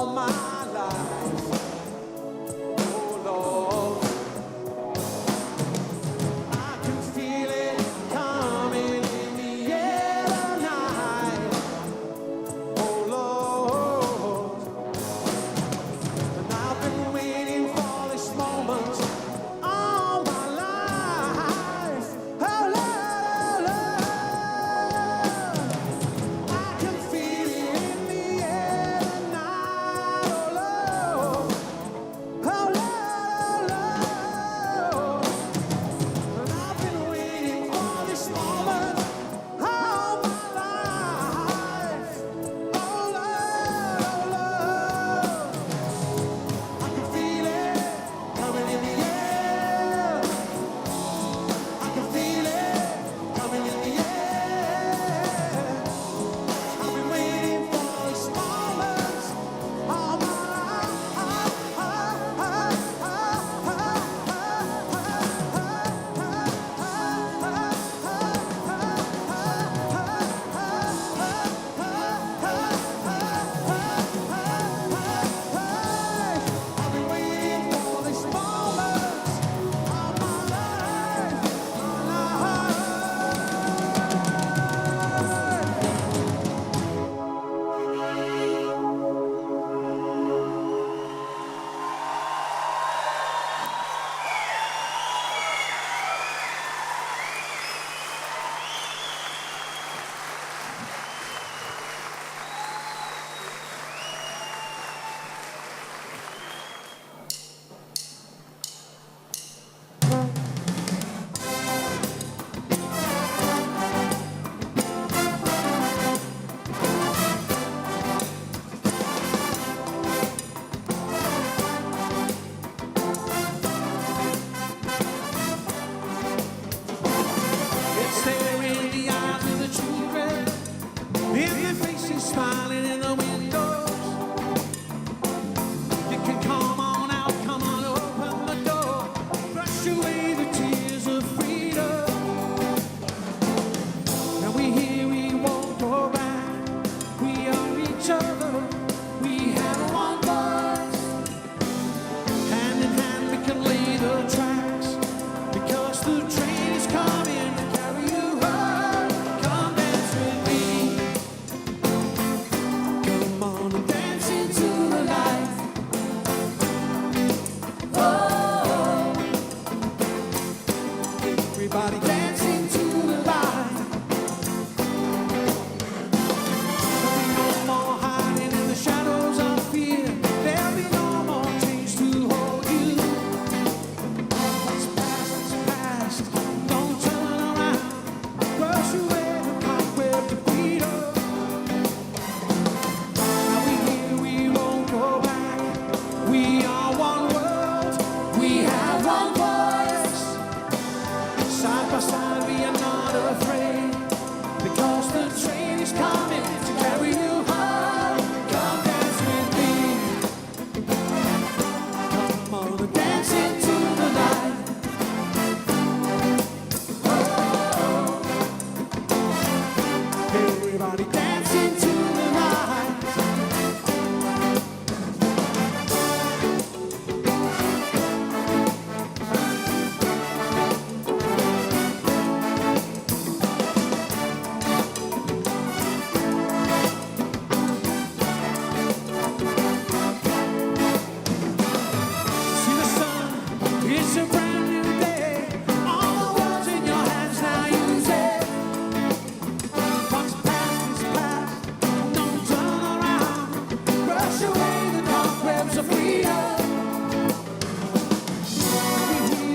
of freedom.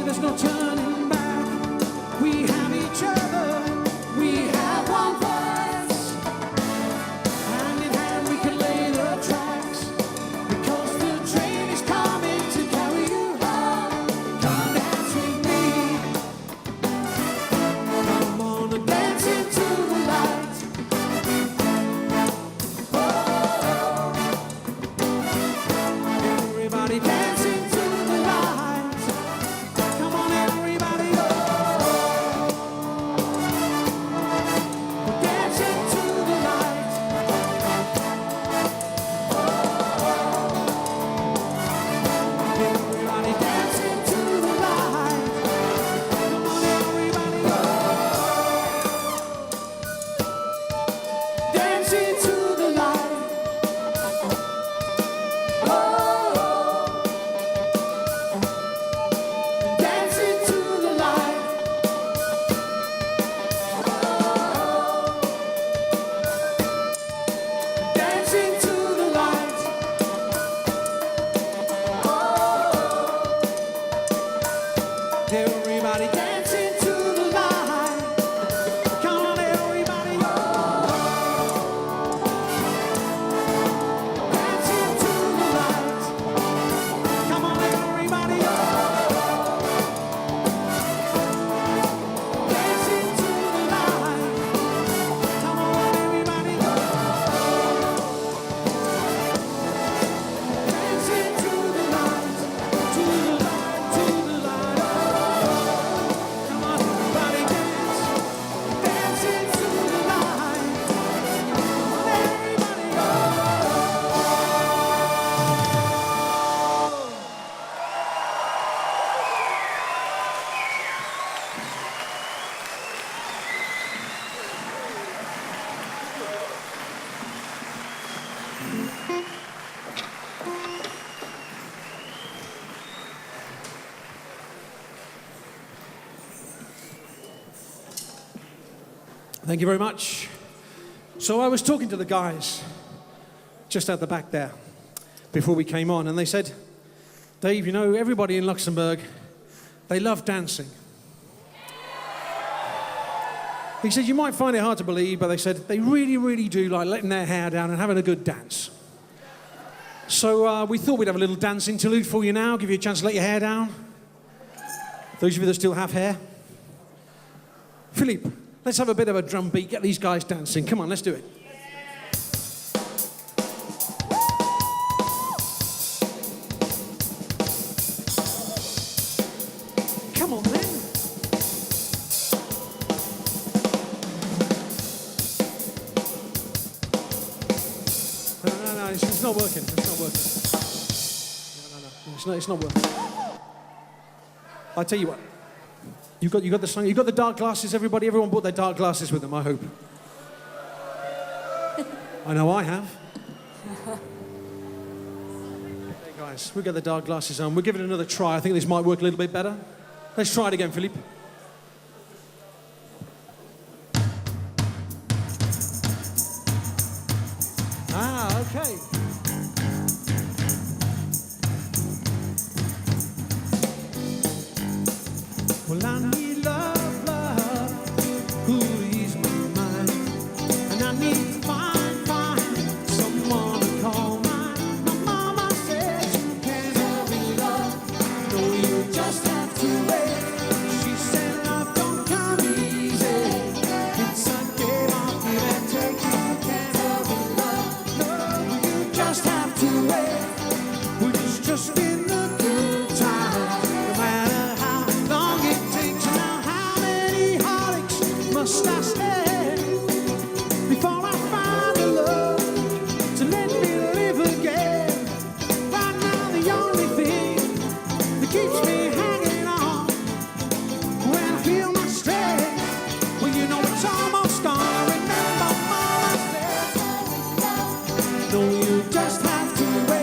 There's no turning back. We have each other. We have one voice. Hand in hand we can lay the tracks. Because the train is coming to carry you home. Come dance with me. Come on and dance into the light. Oh, everybody dance into the light. Come on everybody, oh. Dance into the light. Everybody dance into the light. Come on everybody, oh. Dance into the light. Oh, dance into the light. Dance into the light. Everybody dance into the light. Come on, everybody. Dance into the light. Come on, everybody. Dance into the light. Come on, everybody. Dance into the light. To the light, to the light. Come on, everybody, dance. Dance into the light. Come on, everybody. Thank you very much. So I was talking to the guys just at the back there before we came on, and they said, Dave, you know, everybody in Luxembourg, they love dancing. He said, you might find it hard to believe, but they said they really, really do like letting their hair down and having a good dance. So we thought we'd have a little dance interlude for you now, give you a chance to let your hair down. Those of you that still have hair. Philippe, let's have a bit of a drum beat, get these guys dancing. Come on, let's do it. Come on, then. No, it's not working. It's not working. No, it's not working. I'll tell you what. You got the song. You got the dark glasses, everybody. Everyone brought their dark glasses with them, I hope. I know I have. Okay, guys, we've got the dark glasses on. We'll give it another try. I think this might work a little bit better. Let's try it again, Philippe. Okay. Well, I need love, love, who ease my mind, and I need to find someone to call mine. My mama says you can't have me, love, no, you just have to wait. She said love don't come easy, it's a game of give and take. You can't have me, love, no, you just have to wait. Well, it's just been a good time, no matter how long it takes. Now how many heartaches must I stand before I find a love to let me live again? Right now the only thing that keeps me hanging on when I feel my strength, well, you know it's almost gone. Remember mama said, no, you just have to wait.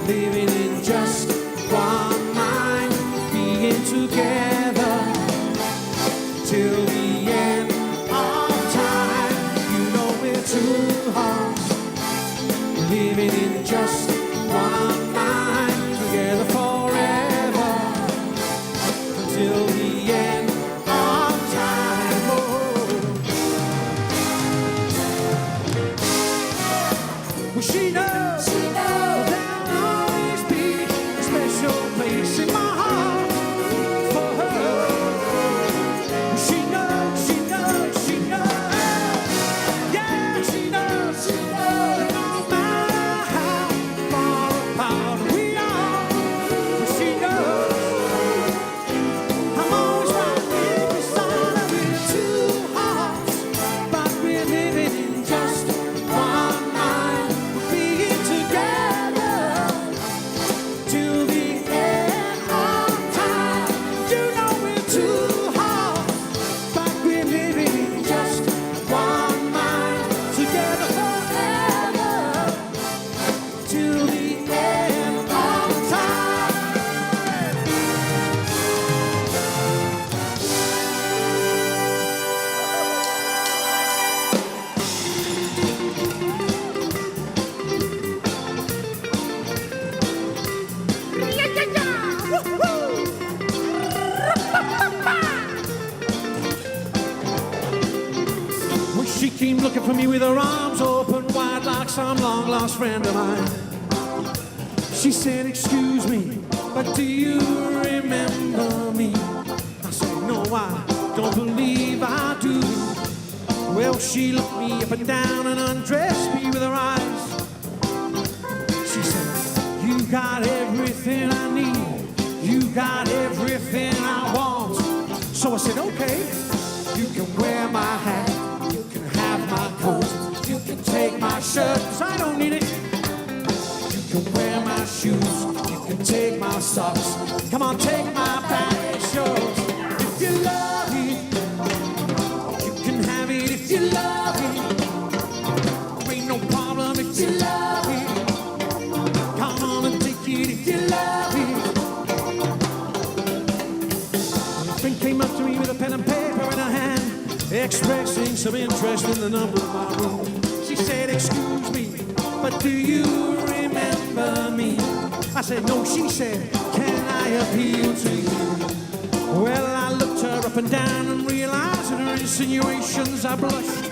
living in just one mind, being together till the end of time. You know we're two hearts living in just one mind, together forever until the end of time. Well, she knows there'll always be a special place in my heart for her. Well, she knows, yeah, she knows. That no matter how far apart we are, well, she knows I'm always right here beside her. We're two hearts, but we're living in just one mind. We're being together till the end of time. You know we're two hearts, but we're living in just one mind, together forever till the end of time. Well, she came looking for me with her arms open wide like some long lost friend of mine. She said, excuse me, but do you remember me? I said, no, I don't believe I do. Well, she looked me up and down and undressed me with her eyes. She said, you got everything I need, you got everything I want. So I said, okay, you can wear my hat, you can have my coat, you can take my shirt, 'cause I don't need it. You can wear my shoes, you can take my socks. Come on, take my bag, it's yours. If you love it, you can have it. If you love it, there ain't no problem. If you love it, come on and take it. If you love it. My friend came up to me with a pen and paper in her hand, expressing some interest in the number of my room. She said, excuse me, but do you remember me? I said, no. She said, can I appeal to you? Well, I looked her up and down and realized in her insinuations I blushed.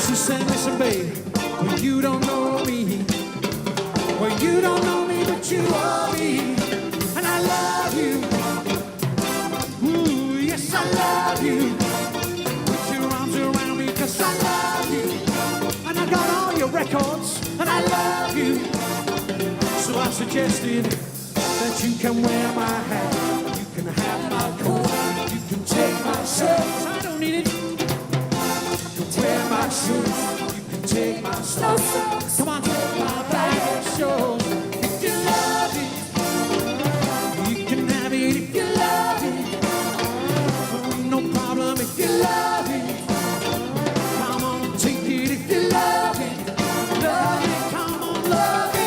She said, listen, babe, well, you don't know me. Well, you don't know me, but you are me. And I love you. Ooh, yes, I love you. Put your arms around me, 'cause I love you. And I got all your records, and I love you. So I suggested that you can wear my hat, you can have my coat, you can take my shirt, 'cause I don't need it. You can wear my shoes, you can take my socks. Come on, take my bag, it's yours. If you love it, you can have it. If you love it, no problem. If you love it, come on, take it. If you love it, come on, love it.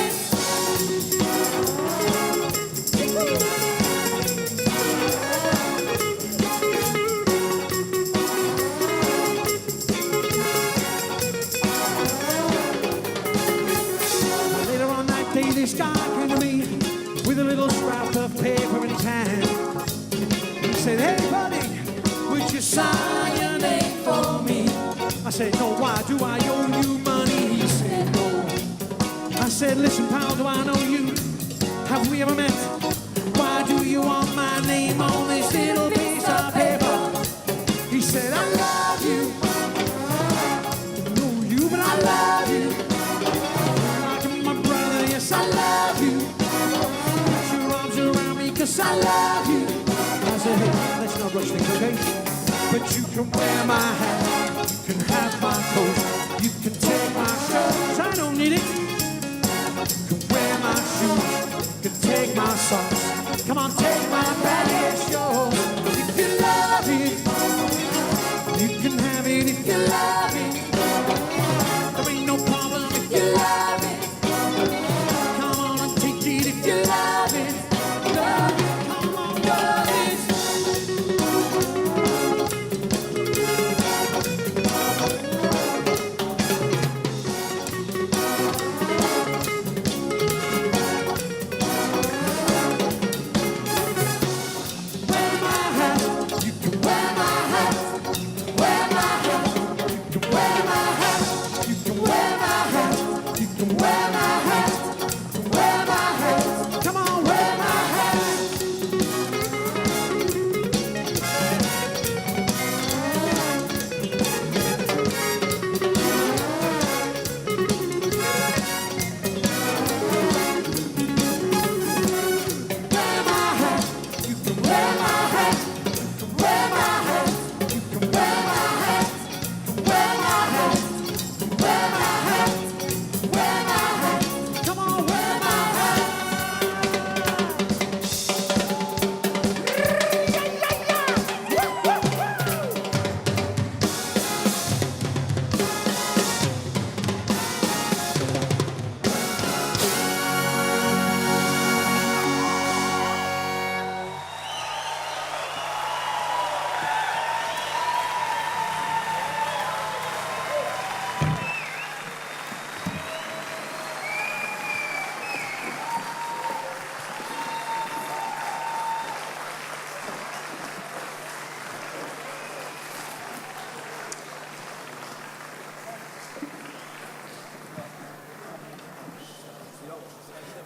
Later on that day, this guy came to me with a little scrap of paper in his hand. He said, hey, buddy, would you sign your name for me? I said, no. Why? Do I owe you money? He said, no. I said, listen, pal, do I know you? Have we ever met? Why do you want my name on this little piece of paper? He said, I love you. I know you, but I love you. Like my brother, yes, I love you. Put your arms around me, 'cause I love you. I said, hey, let's not rush things, okay? But you can wear my hat, you can have my coat, you can take my shirt, 'cause I don't need it. You can wear my shoes, you can take my socks. Come on, take my bag, it's yours. If you love it, you can have it. If you love it, there ain't no problem. If you love it, come on and take it.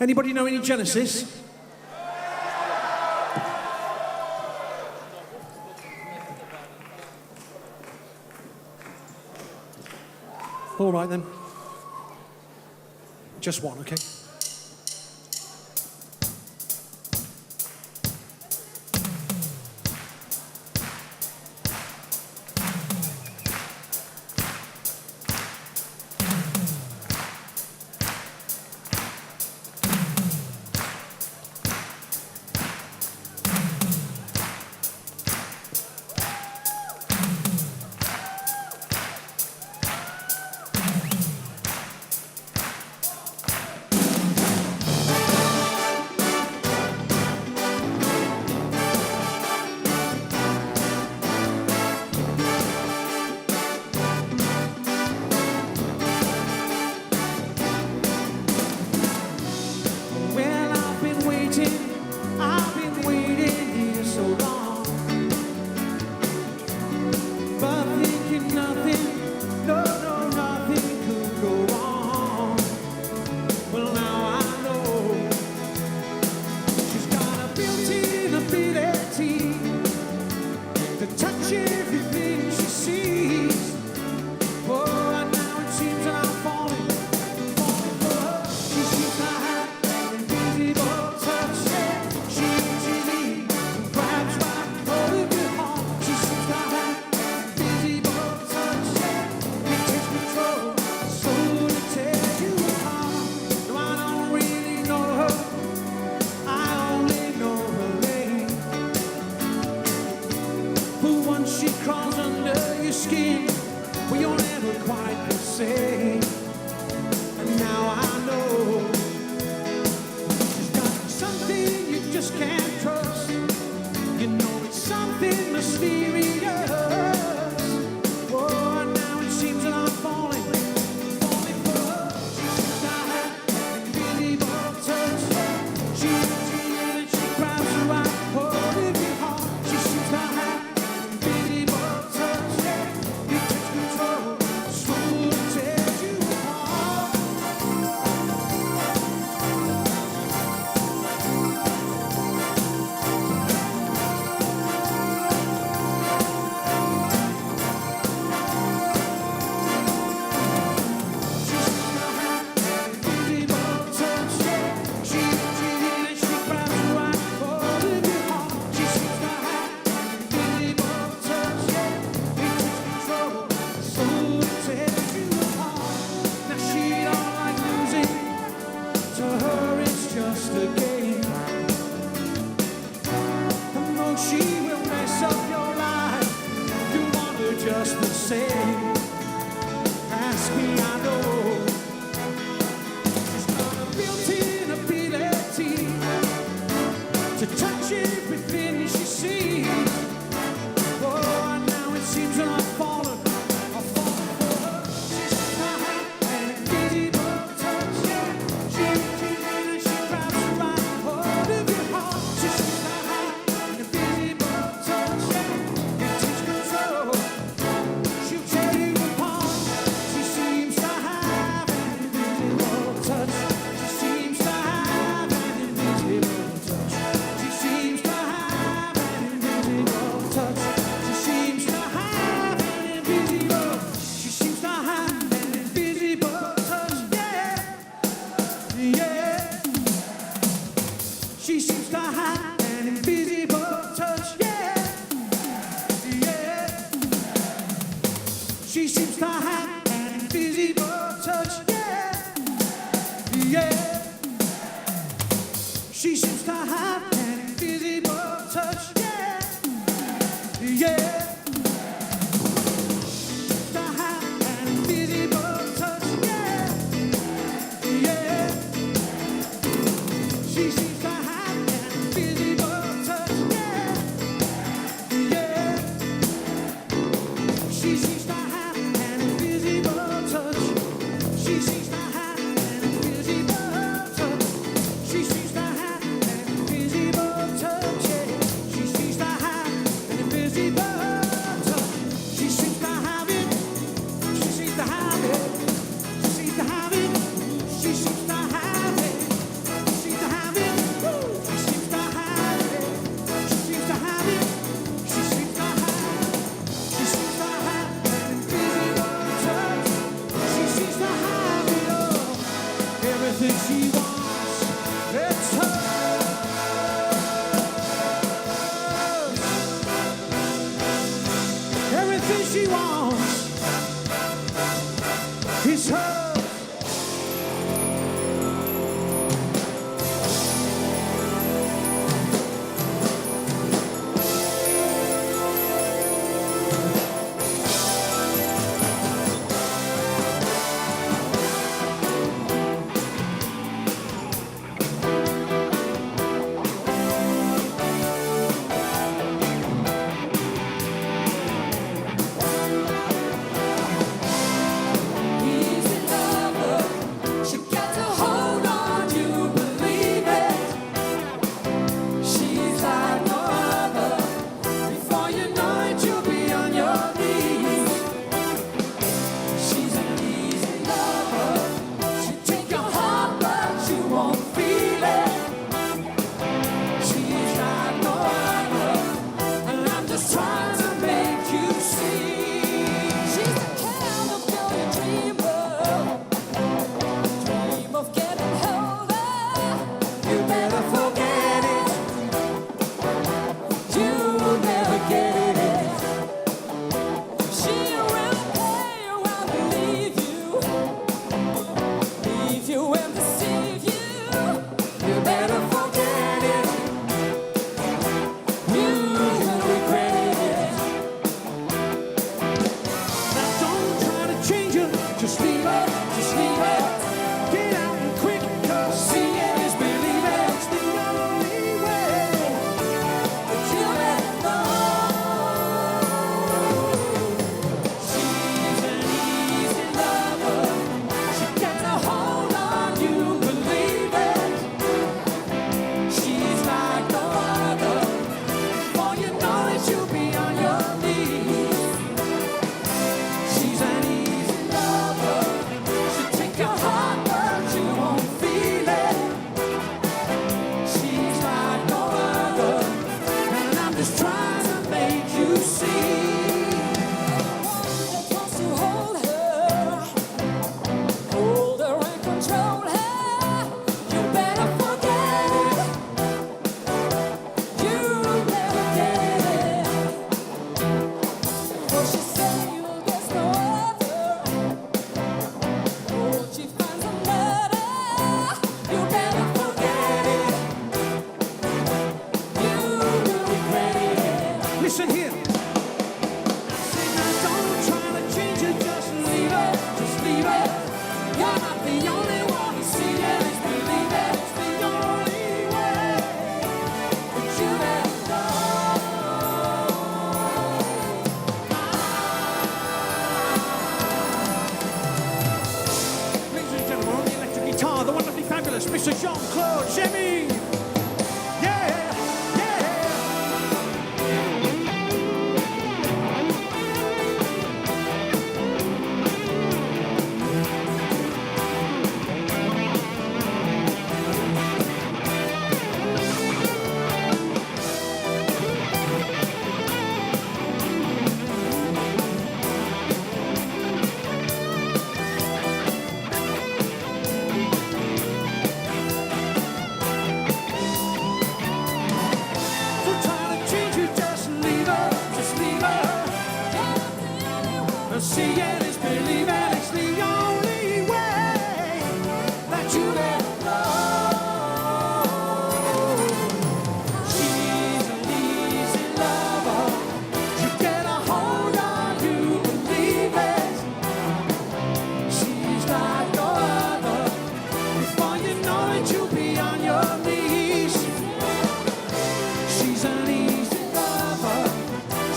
Anybody know any Genesis? All right then. Just one, okay? She seems to have an invisible You better forget it. You'll regret it. Now don't try to change it, just leave it, just leave it. Get out and quick, 'cause seeing is believing. It's the only way. But you better know She's an easy lover. She gets a hold on you, believe it. She's like no other. Before you know it, you'll be on your knees. She's an easy lover. She'll take your heart, but you won't feel it. She's like no other, and I'm just trying to make you see. that wants to hold her and control her. You better forget it. You'll never get it. For she said you'll get no other. Oh, she finds another. You better forget it. You will regret it. Listen here. Say now, don't try to change it, just leave it, just leave it. You're not the only one to see it, it's believe it. It's the only way. But you better know. Ladies and gentlemen, on the electric guitar, the wonderfully fabulous Mr. Jean-Claude Jemmy. Yeah, yeah. Don't try to change it, just leave her, just leave her. See it is believe it, it's the only way that you better know. She's an easy lover. You get a hold on, you believe it. She's like no other. Before you know it, you'll be on your knees. She's an easy lover.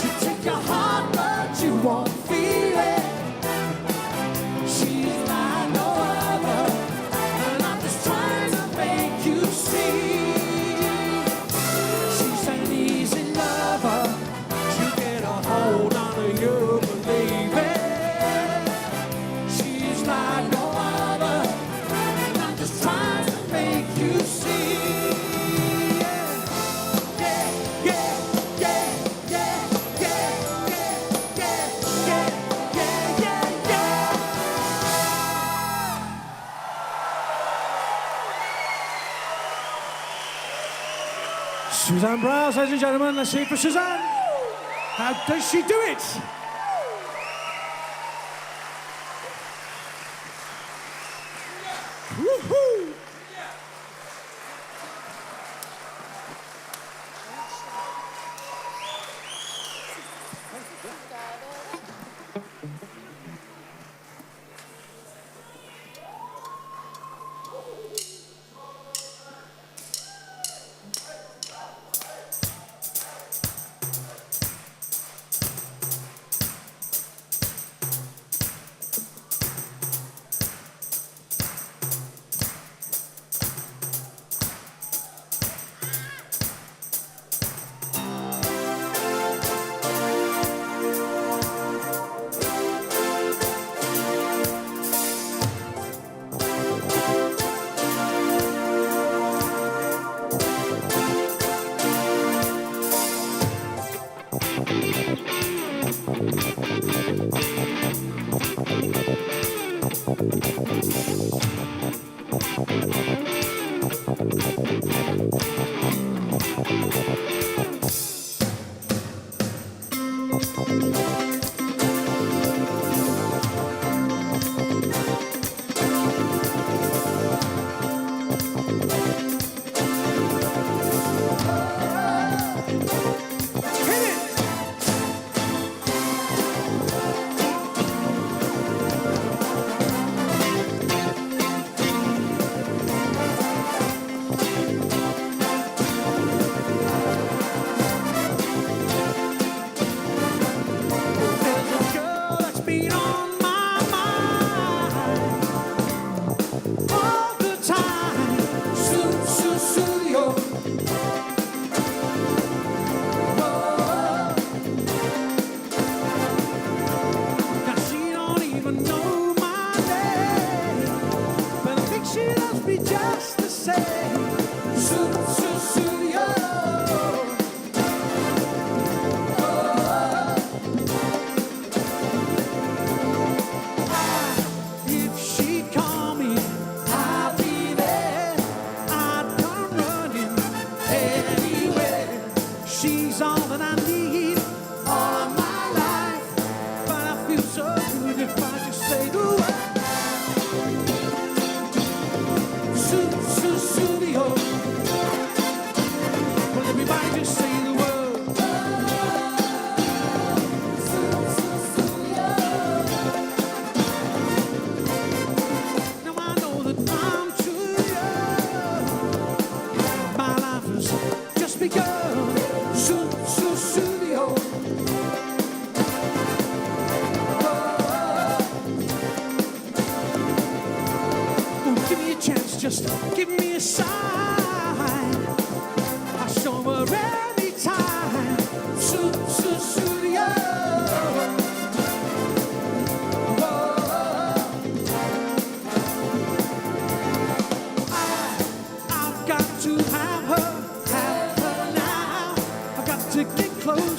She'll take your heart, but you won't feel it. She's like no other, and I'm just trying to make you see. She's an easy lover. She'll get a hold on her, you believe it. She's like no other, and I'm just trying to make you see. Yeah, yeah, yeah, yeah, yeah, yeah, yeah, yeah, yeah, yeah, yeah. Suzanne Browse, ladies and gentlemen, let's see it for Suzanne. How does she do it? Woohoo!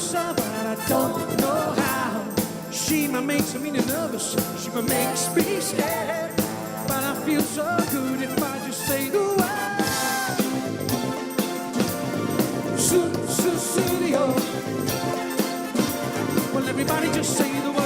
closer, but I don't know how. She might make me nervous, she might make me scared, but I feel so good if I just say the word. Studio. Well, everybody just say the word.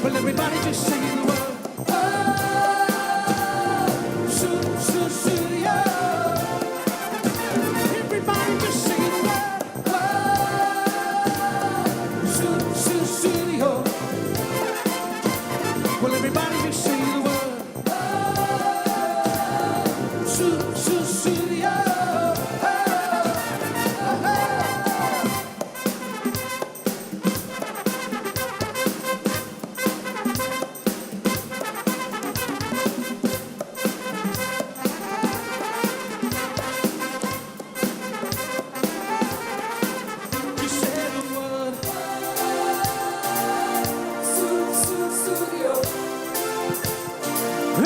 Well, everybody just sing the word. Studio. Everybody just sing the word. Studio. Well, everybody just sing the word. Studio.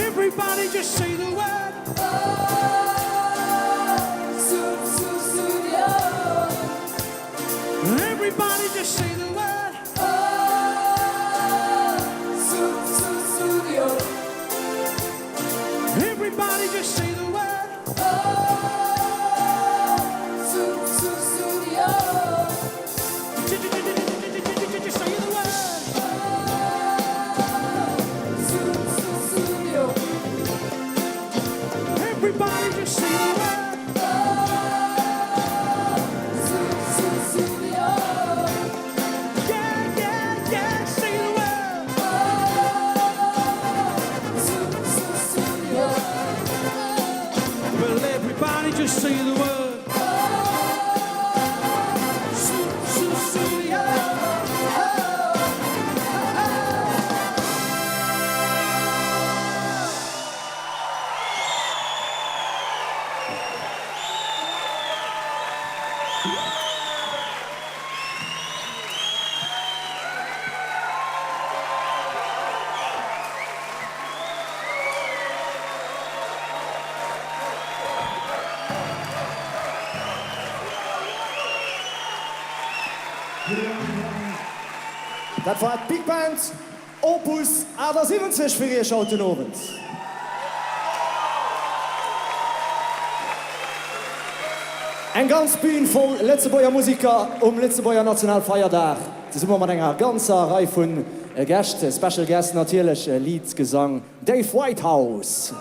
Everybody just say the word. Studio. Everybody just say the word. Studio. Everybody just say the word. Studio. Just say the word. Studio. Everybody just say the word. Studio. Yeah, yeah, yeah, say the word. Studio. Well, everybody just say the word. Studio. Dat war Big Band Opus Ader 70 fir ihr Schauten Abend. Eng ganz Bühn voll Letzebauer Musiker Letzebauer Nationalfeiertag. Das immer mat enger ganzer Reihe vun Gäste, Special Guest natierlech Liedsgesang Dave Whitehouse.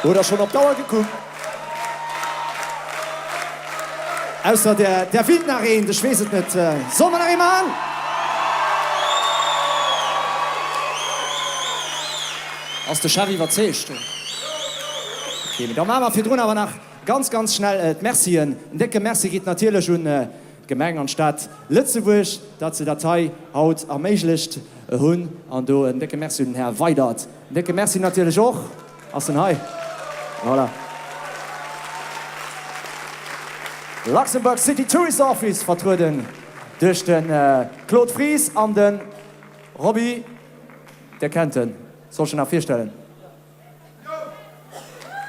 Oder schon auf Dauer geguckt. Ausser der Wildnareen, de schweset net Sommer nach an. Ass de Chavi war zecht. Okay, da Mama fir Drun awer nach ganz schnell Mercien. Decke Merzi giet natierlech hun Gemeng an Stadt Lützewuch, dat ze Datei haut erméiglecht hunn an do en decke Merzi den Herr Weidert. Decke Merzi natierlech och ass den Hai. Voilà. Luxemburg City Tourist Office vertruden durch den Claude Fries an den Robbie, der kennt den. Soll schon nach 4 stellen.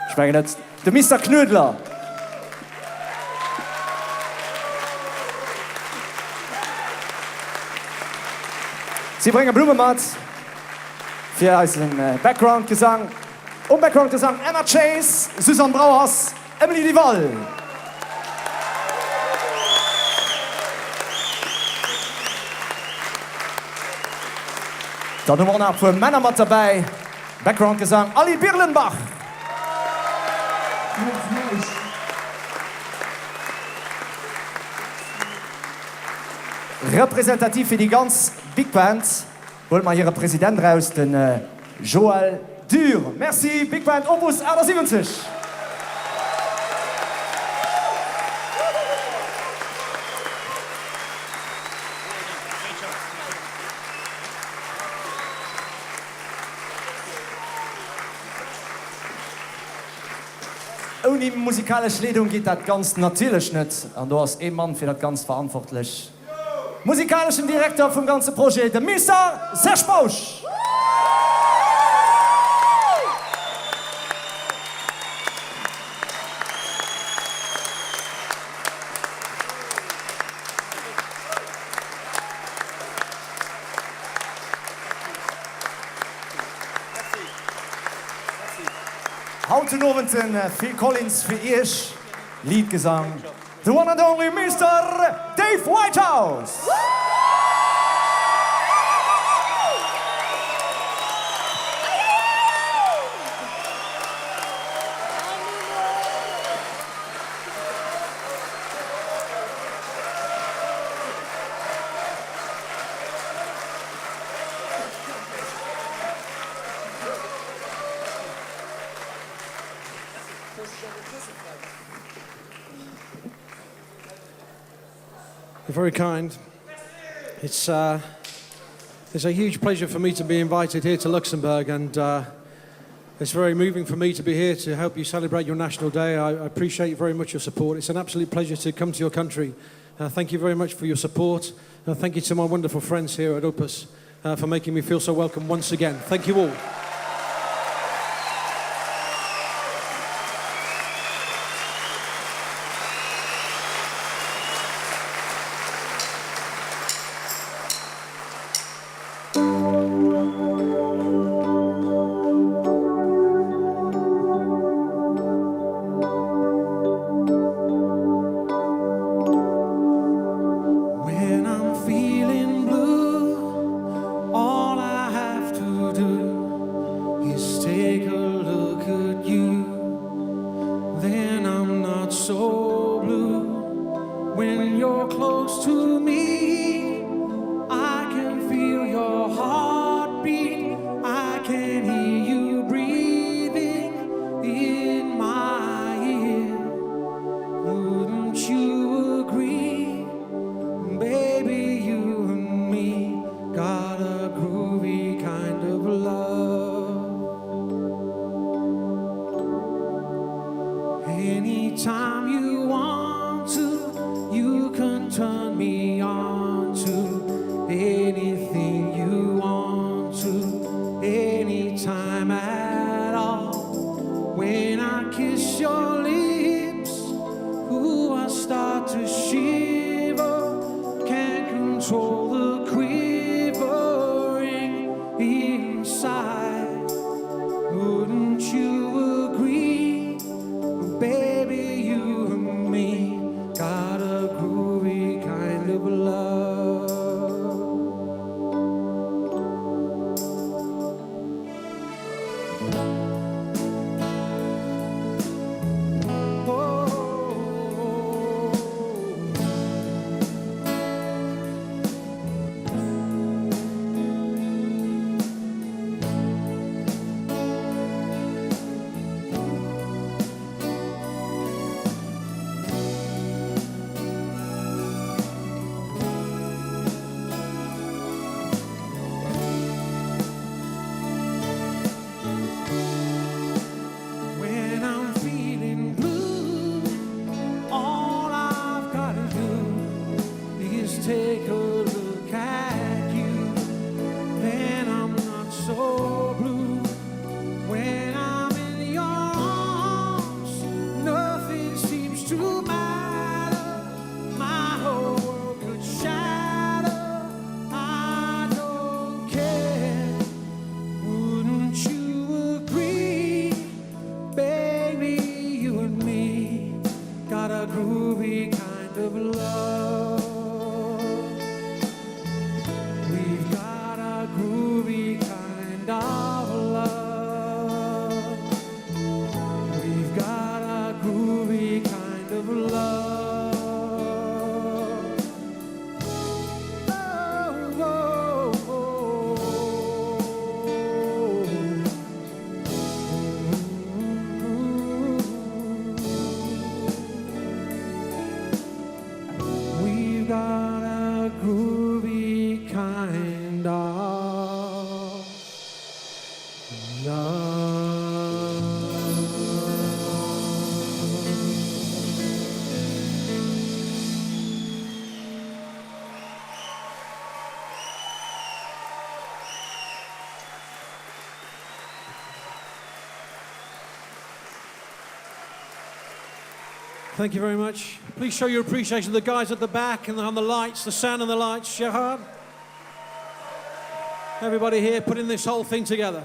Ich meine jetzt, der Mr. Knödler. Sie bringen Blumenmat für unseren Background-Gesang. Background-Gesang Emma Chase, Susan Brauers, Emily Duval. Dann haben wir noch für Männer mit dabei. Background-Gesang Ali Birlenbach. Repräsentativ für die ganz Big Band holt man ihren Präsident raus, den Joël Dürr. Merci, Big Band Opus 70. Ohne musikalische Leitung geht das ganz natürlich nicht. Und du hast ein Mann für das ganz verantwortlich. Musikalischen Direktor vom ganzen Projekt, der Mr. Serge Bausch. Hauten Oventen, Phil Collins für ich, Liedgesang, the one and only Mr. Dave Whitehouse. You're very kind. It's a huge pleasure for me to be invited here to Luxembourg, and it's very moving for me to be here to help you celebrate your National Day. I appreciate very much your support. It's an absolute pleasure to come to your country. Thank you very much for your support. Thank you to my wonderful friends here at Opus for making me feel so welcome once again. Thank you all. When I'm feeling blue, all I have to do is take a look at you. Then I'm not so blue. When you're close to me, I can feel your heartbeat. I can hear you breathing in my ear. Wouldn't you agree? Baby, you and me got a groovy kind of love. Anytime you want to, you can turn me on to anything you want to, anytime at all. When I kiss your lips, ooh, I start to shiver. Can't control the quivering inside. Wouldn't you agree? Baby, you and me got a groovy kind of love. baby, you and me got a groovy kind of love. We've got a groovy kind of love. We've got a groovy kind of love. We've got a groovy kind of Thank you very much. Please show your appreciation to the guys at the back and on the lights, the sound and the lights. Gerhard. Everybody here putting this whole thing together.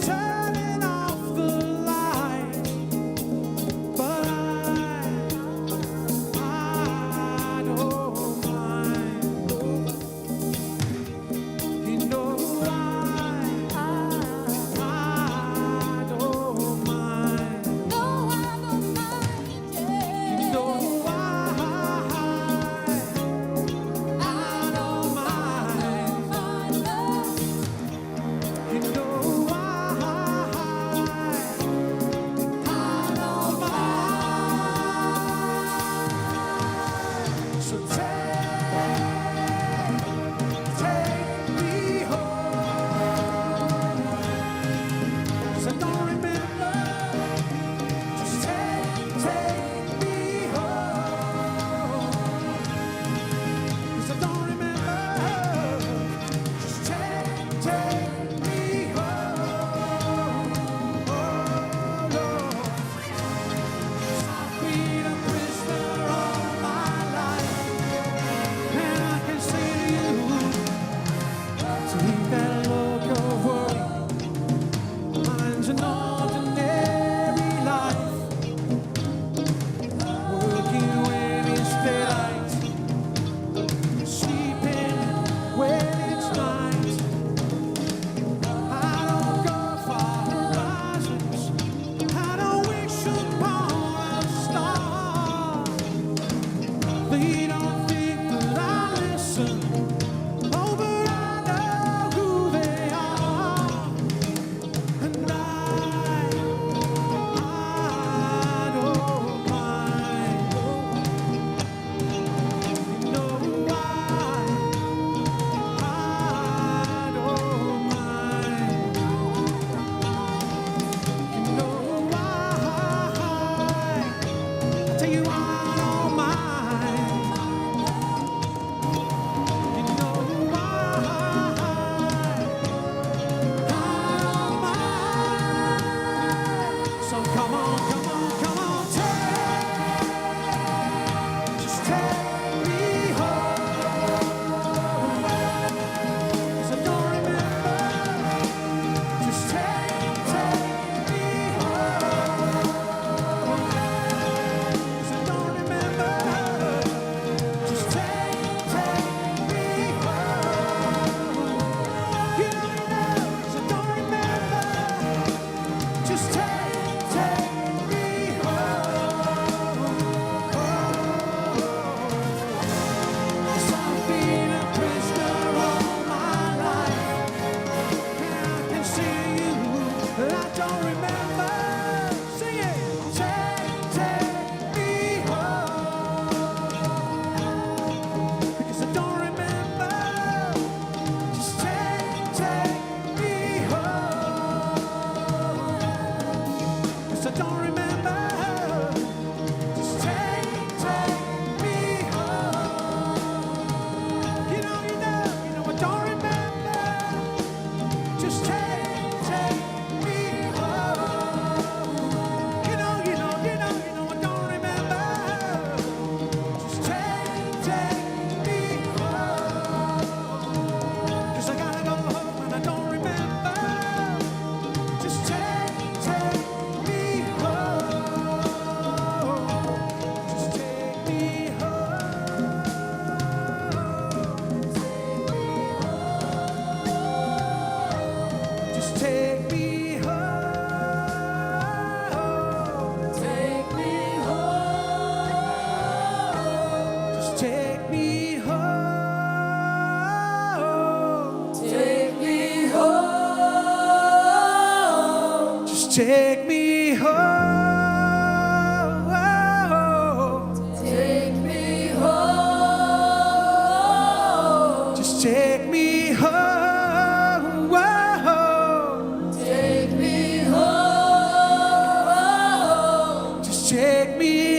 turning off the light, but I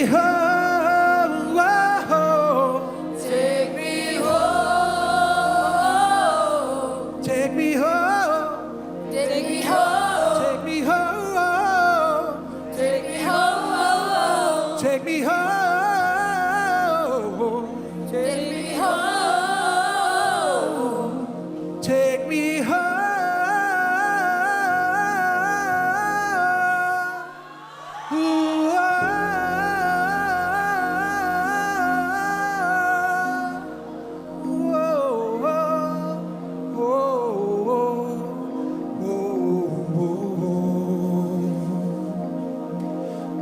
me home, whoa. Take me home. Take me home, Take me home. take me home, Take me home. take me home. Take me home. Take me home. Ooh,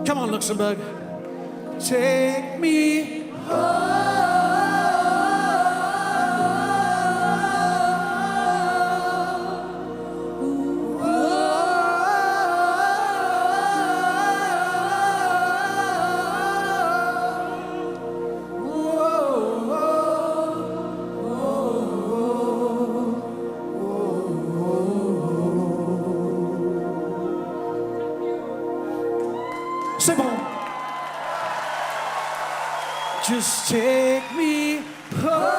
come on, Luxembourg. Take me C'est bon. Just take me home.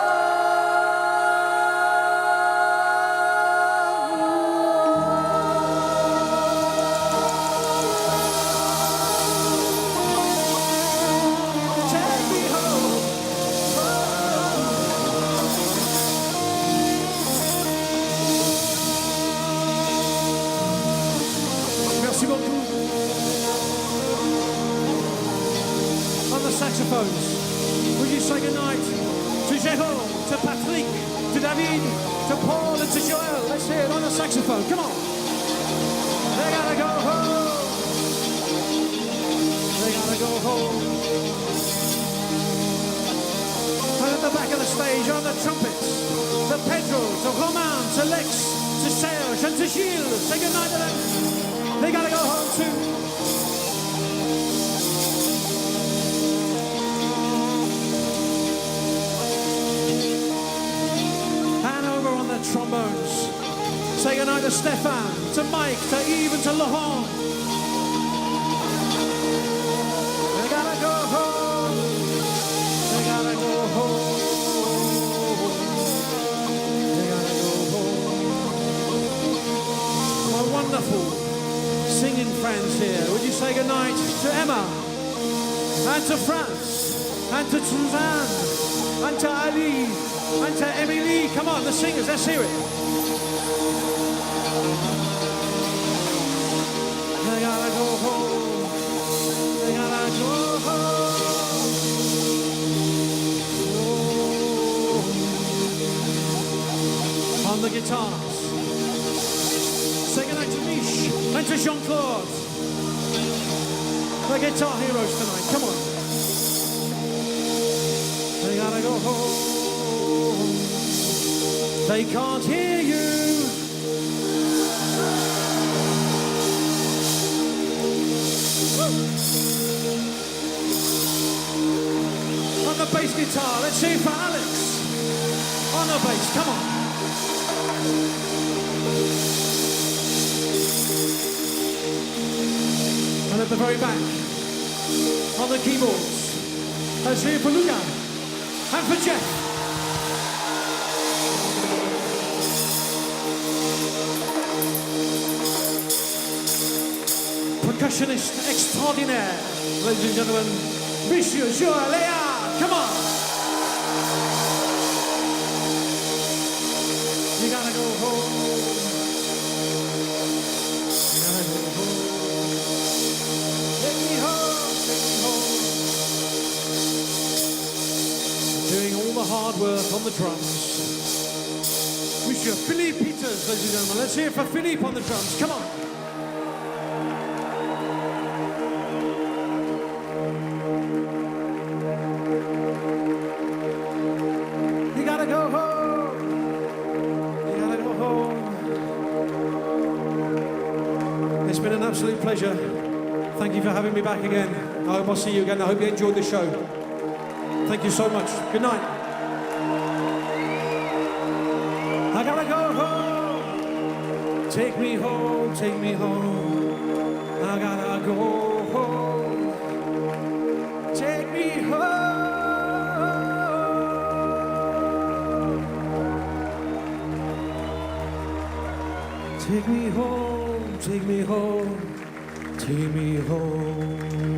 Take me home. Merci beaucoup. On the saxophones, would you say goodnight to Jérôme, to Patrick, to David, to Paul and to Joël? Let's hear it on the saxophone, come on. They gotta go home. They gotta go home. And at the back of the stage on the trumpets, to Pedro, to Romain, to Lex, to Serge and to Gilles. Say goodnight to them. They gotta go home too. Trombones. Say goodnight to Stefan, to Mike, to Yves and to Laurent. They gotta go home. They gotta go home. They gotta go home. My wonderful singing friends here. Would you say goodnight to Emma and to France and to Suzanne and to Ali and to Emily? Come on, the singers, let's hear it. They gotta go home. They gotta go home. Oh. On the guitars. Say goodnight to Miche and to Jean-Claude. The guitar heroes tonight, come on. They gotta go home. They can't hear you. On the bass guitar, let's see it for Alex. On the bass, come on. And at the very back, on the keyboards, let's see it for Luca and for Jeff. Percussionist extraordinaire, ladies and gentlemen, Monsieur Joël Léa, come on! You gotta go home. You gotta go home. Take me home, take me home. Doing all the hard work on the drums. Monsieur Philippe Peters, ladies and gentlemen, let's hear it for Philippe on the drums, come on! Absolute pleasure. Thank you for having me back again. I hope I'll see you again. I hope you enjoyed the show. Thank you so much. Good night. I gotta go home. Take me home, take me home. I gotta go home. Take me home, take me home, take me home.